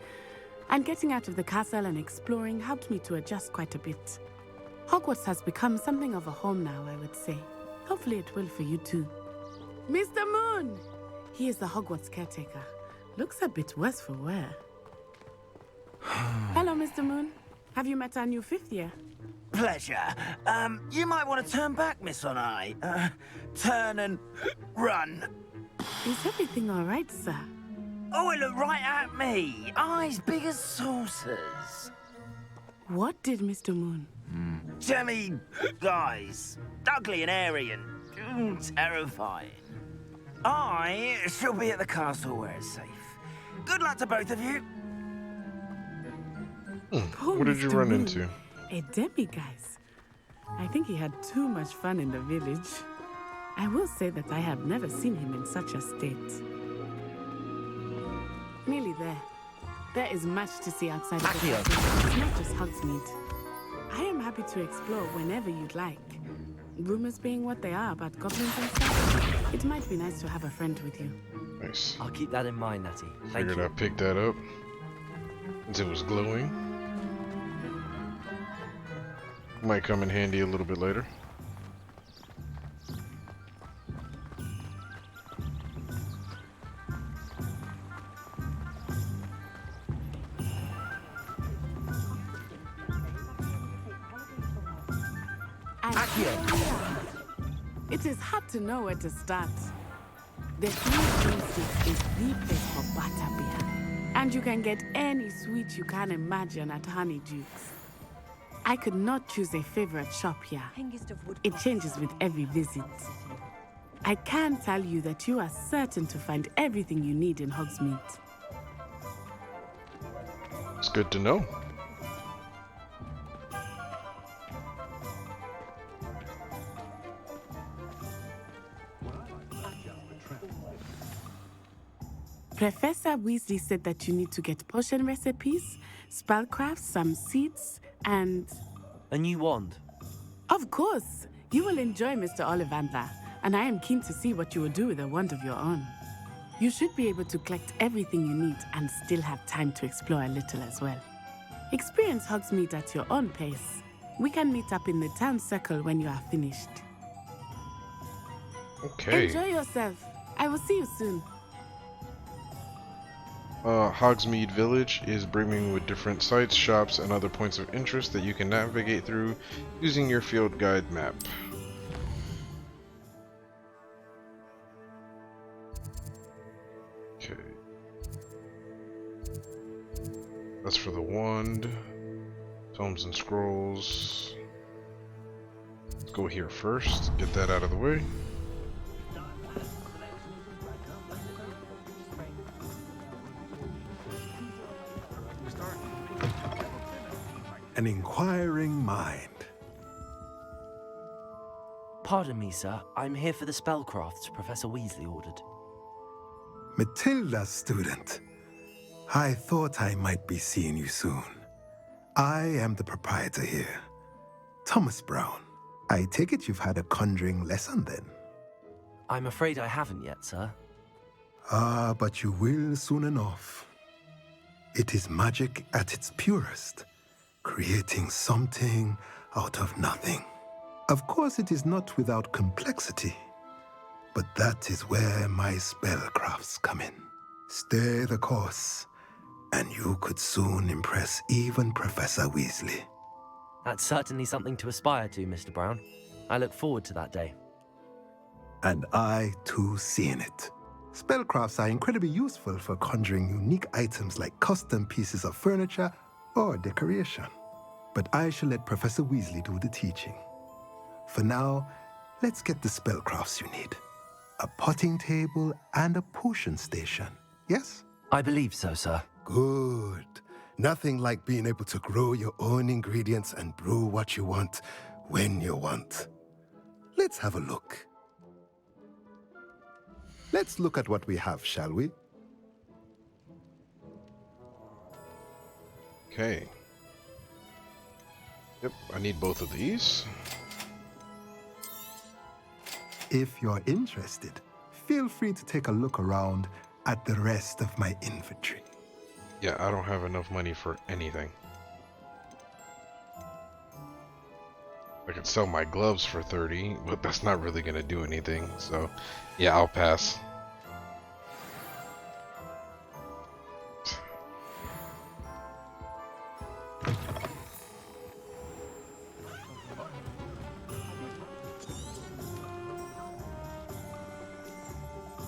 And getting out of the castle and exploring helped me to adjust quite a bit. Hogwarts has become something of a home now, I would say. Hopefully it will for you too. Mr. Moon! He is the Hogwarts caretaker. Looks a bit worse for wear. Hello, Mr. Moon. Have you met our new 5th year? Pleasure. You might want to turn back, Miss On-Eye. Turn and run. Is everything all right, sir? Oh, it looked right at me. Eyes big as saucers. What did Mr. Moon? Jemmy guys. Ugly and airy and terrifying. I shall be at the castle where it's safe. Good luck to both of you. What did you run into? A demiguise. I think he had too much fun in the village. I will say that I have never seen him in such a state. Nearly there. There is much to see outside of the castle. It's not just Hogsmeade. I am happy to explore whenever you'd like. Rumors being what they are about goblins and stuff, it might be nice to have a friend with you. Nice. I'll keep that in mind, Natty. Thank Figured you. I'd pick that up. Since it was glowing. Might come in handy a little bit later. It is hard to know where to start. The Three Princes is the place for butterbeer. And you can get any sweet you can imagine at Honeydukes. I could not choose a favorite shop here. It changes with every visit. I can tell you that you are certain to find everything you need in Hogsmeade. It's good to know. Professor Weasley said that you need to get potion recipes, spellcrafts, some seeds, and... A new wand. Of course! You will enjoy Mr. Ollivander, and I am keen to see what you will do with a wand of your own. You should be able to collect everything you need and still have time to explore a little as well. Experience Hogsmeade at your own pace. We can meet up in the town circle when you are finished. Okay. Enjoy yourself. I will see you soon. Hogsmeade Village is brimming with different sites, shops, and other points of interest that you can navigate through using your field guide map. Okay. That's for the wand. Tomes and scrolls. Let's go here first, get that out of the way. An inquiring mind. Pardon me, sir. I'm here for the spellcrafts Professor Weasley ordered. Matilda, student. I thought I might be seeing you soon. I am the proprietor here, Thomas Brown. I take it you've had a conjuring lesson then? I'm afraid I haven't yet, sir. Ah, but you will soon enough. It is magic at its purest, creating something out of nothing. Of course, it is not without complexity, but that is where my spellcrafts come in. Stay the course, and you could soon impress even Professor Weasley. That's certainly something to aspire to, Mr. Brown. I look forward to that day. And I, too, seeing it. Spellcrafts are incredibly useful for conjuring unique items like custom pieces of furniture or decoration. But I shall let Professor Weasley do the teaching. For now, let's get the spellcrafts you need. A potting table and a potion station, yes? I believe so, sir. Good. Nothing like being able to grow your own ingredients and brew what you want when you want. Let's have a look. Let's look at what we have, shall we? Okay. Yep, I need both of these. If you're interested, feel free to take a look around at the rest of my inventory. Yeah, I don't have enough money for anything. I could sell my gloves for 30, but that's not really gonna do anything. So, yeah, I'll pass.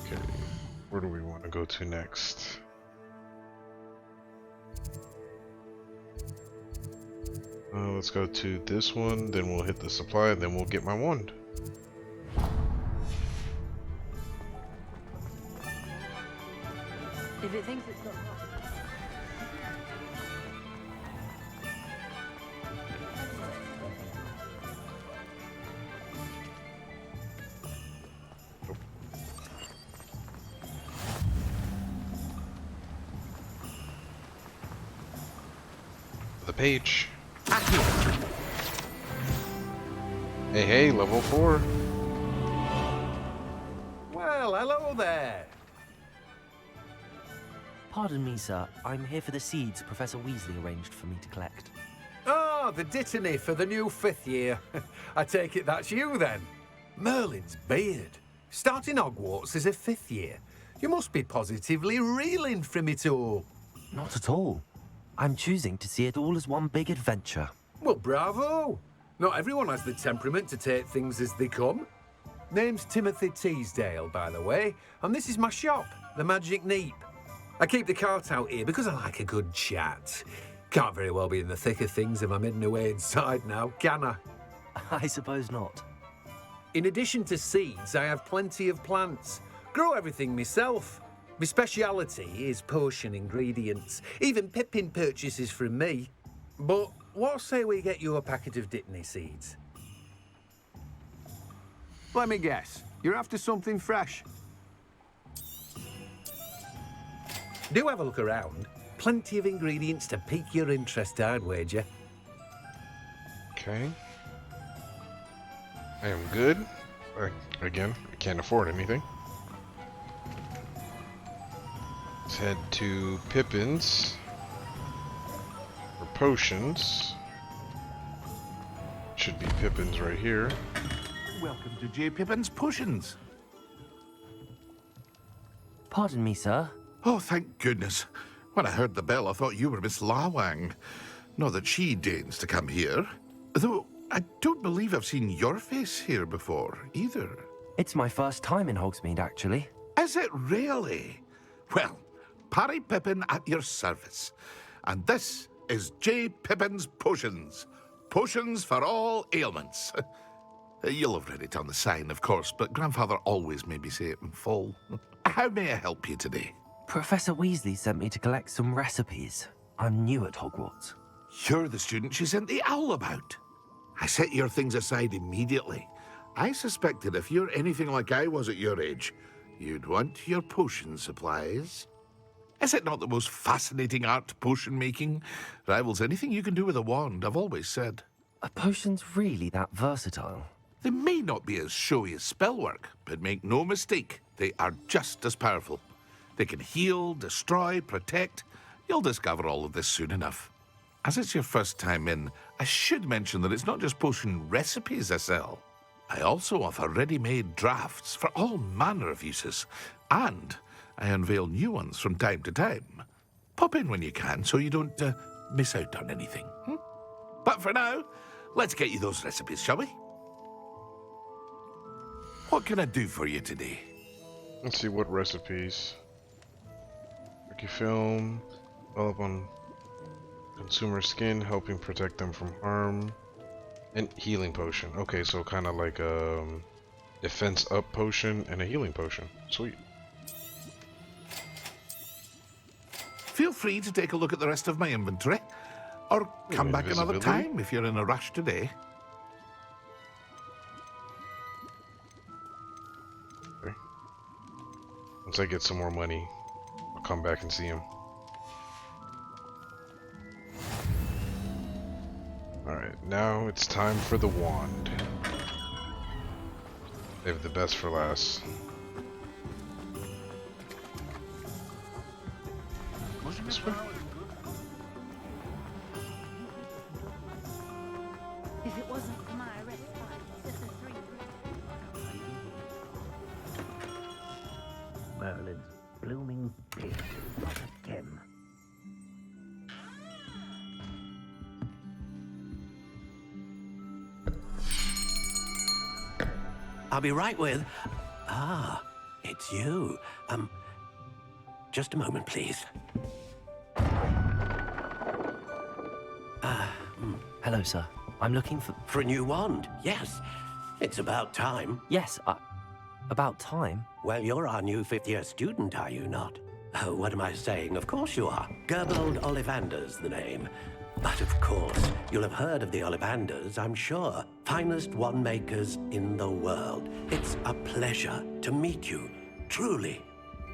Okay, where do we want to go to next? Let's go to this one, then we'll hit the supply, and then we'll get my wand. If it thinks it's not... The page. Hey, hey, level 4. Well, hello there. Pardon me, sir. I'm here for the seeds Professor Weasley arranged for me to collect. Oh, the dittany for the new 5th year. I take it that's you, then. Merlin's beard. Starting Hogwarts as a 5th year. You must be positively reeling from it all. Not at all. I'm choosing to see it all as one big adventure. Well, bravo. Not everyone has the temperament to take things as they come. Name's Timothy Teasdale, by the way, and this is my shop, the Magic Neep. I keep the cart out here because I like a good chat. Can't very well be in the thick of things if I'm hidden away inside now, can I? I suppose not. In addition to seeds, I have plenty of plants. Grow everything myself. My speciality is potion ingredients. Even Pippin purchases from me. But what say we get you a packet of Dittany seeds? Let me guess. You're after something fresh. Do have a look around. Plenty of ingredients to pique your interest, I'd wager. Okay. I am good. Again, I can't afford anything. Let's head to Pippin's for potions. Should be Pippin's right here. Welcome to J. Pippin's Potions. Pardon me, sir. Oh, thank goodness. When I heard the bell, I thought you were Miss Lawang. Not that she deigns to come here. Though, I don't believe I've seen your face here before, either. It's my first time in Hogsmeade, actually. Is it really? Well, Parry Pippin at your service. And this is J. Pippin's Potions. Potions for all ailments. You'll have read it on the sign, of course, but Grandfather always made me say it in full. How may I help you today? Professor Weasley sent me to collect some recipes. I'm new at Hogwarts. You're the student she sent the owl about. I set your things aside immediately. I suspected if you're anything like I was at your age, you'd want your potion supplies. Is it not the most fascinating art, potion making? Rivals anything you can do with a wand, I've always said. Are potions really that versatile? They may not be as showy as spellwork, but make no mistake, they are just as powerful. They can heal, destroy, protect. You'll discover all of this soon enough. As it's your first time in, I should mention that it's not just potion recipes I sell. I also offer ready-made drafts for all manner of uses, and I unveil new ones from time to time. Pop in when you can so you don't miss out on anything. But for now, let's get you those recipes, shall we? What can I do for you today? Let's see what recipes. Film, develop on consumer skin, helping protect them from harm, and healing potion. Okay, so kind of like a defense up potion and a healing potion. Sweet. Feel free to take a look at the rest of my inventory, or come back another time if you're in a rush today. Okay. Once I get some more money, I'll come back and see him. Alright, now it's time for the wand. Save the best for last. This way? If it wasn't for my arrest, Merlin's blooming beard is not a gem. I'll be right with... Ah, it's you. Just a moment, please. Hello, sir. I'm looking for... For a new wand, yes. It's about time. Yes, about time? Well, you're our new fifth-year student, are you not? Oh, what am I saying? Of course you are. Gerbold Ollivander's the name. But of course, you'll have heard of the Ollivanders, I'm sure. Finest wand makers in the world. It's a pleasure to meet you, truly.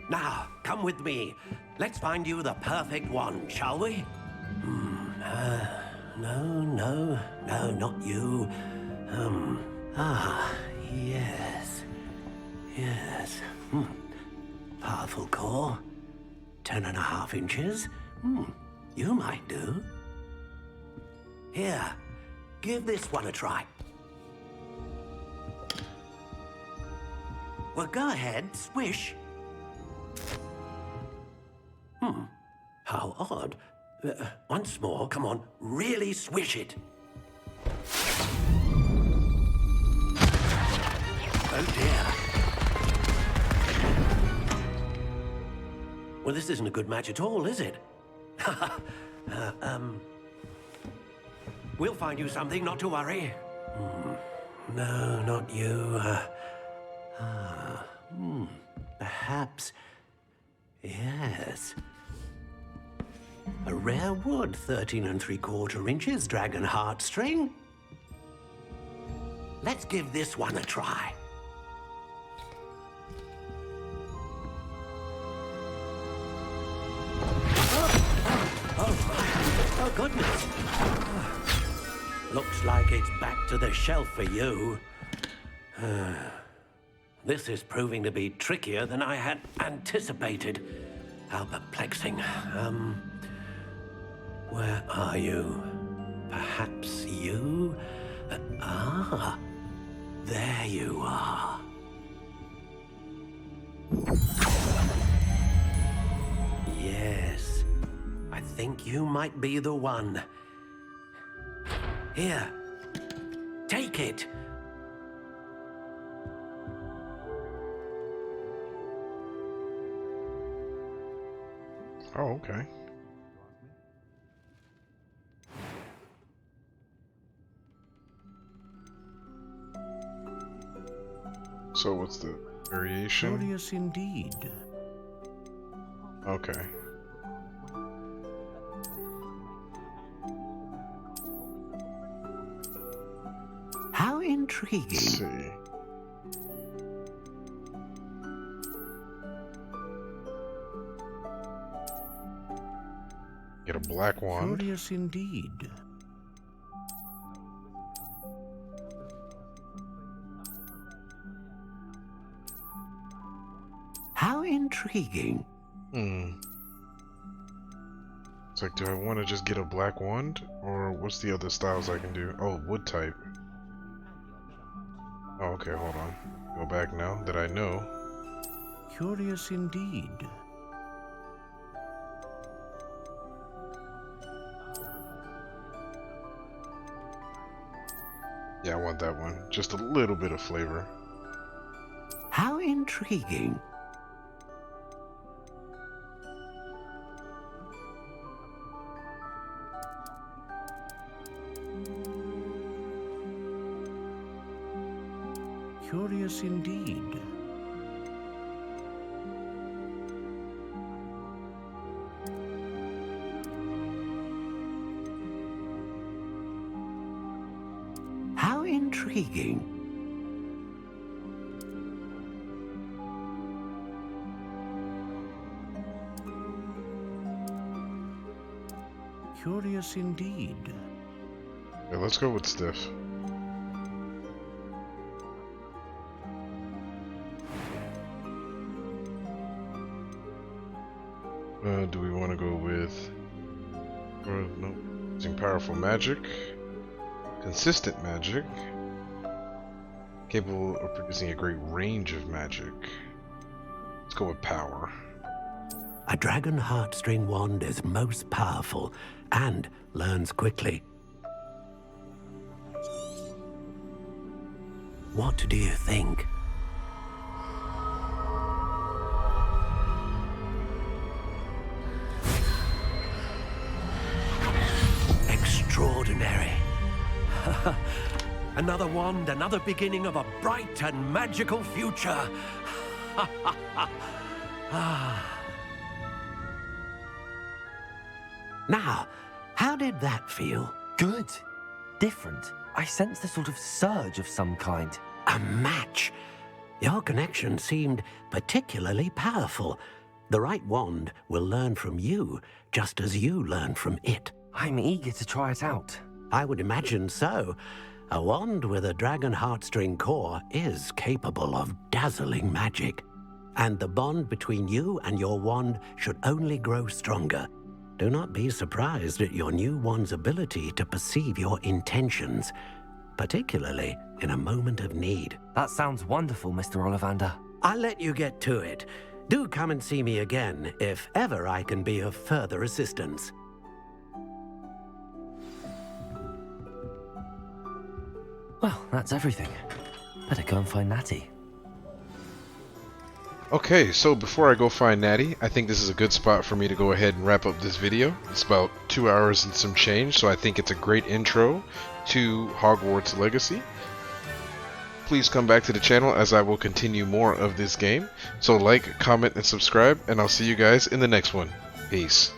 Now, come with me. Let's find you the perfect wand, shall we? No, not you. Yes. Powerful core. 10.5 inches. You might do. Here, give this one a try. Well, go ahead, swish. How odd. Once more, come on, really swish it. Oh dear. Well, this isn't a good match at all, is it? We'll find you something, not to worry. No, not you. Perhaps. Yes. A rare wood, 13 3/4 inches, dragon heartstring. Let's give this one a try. Oh, goodness. Looks like it's back to the shelf for you. This is proving to be trickier than I had anticipated. How perplexing. Where are you? Perhaps you? There you are. Yes, I think you might be the one. Here, take it. Oh, okay. So what's the variation? Curious indeed. Okay. How intriguing. Let's see. Get a black wand. Curious indeed. How intriguing. It's like, do I want to just get a black wand? Or what's the other styles I can do? Oh, wood type. Oh, okay, hold on. Go back now that I know. Curious indeed. Yeah, I want that one. Just a little bit of flavor. How intriguing. Curious indeed. How intriguing. Curious indeed. Yeah, let's go with stiff. Do we want to go with... no, using powerful magic, consistent magic, capable of producing a great range of magic. Let's go with power. A dragon heartstring wand is most powerful and learns quickly. What do you think? Extraordinary. Another wand, another beginning of a bright and magical future. Now, how did that feel? Good. Different. I sensed a sort of surge of some kind. A match. Your connection seemed particularly powerful. The right wand will learn from you, just as you learn from it. I'm eager to try it out. I would imagine so. A wand with a dragon heartstring core is capable of dazzling magic. And the bond between you and your wand should only grow stronger. Do not be surprised at your new wand's ability to perceive your intentions, particularly in a moment of need. That sounds wonderful, Mr. Ollivander. I'll let you get to it. Do come and see me again if ever I can be of further assistance. Well, that's everything. Better go and find Natty. Okay, so before I go find Natty, I think this is a good spot for me to go ahead and wrap up this video. It's about 2 hours and some change, so I think it's a great intro to Hogwarts Legacy. Please come back to the channel as I will continue more of this game. So like, comment, and subscribe, and I'll see you guys in the next one. Peace.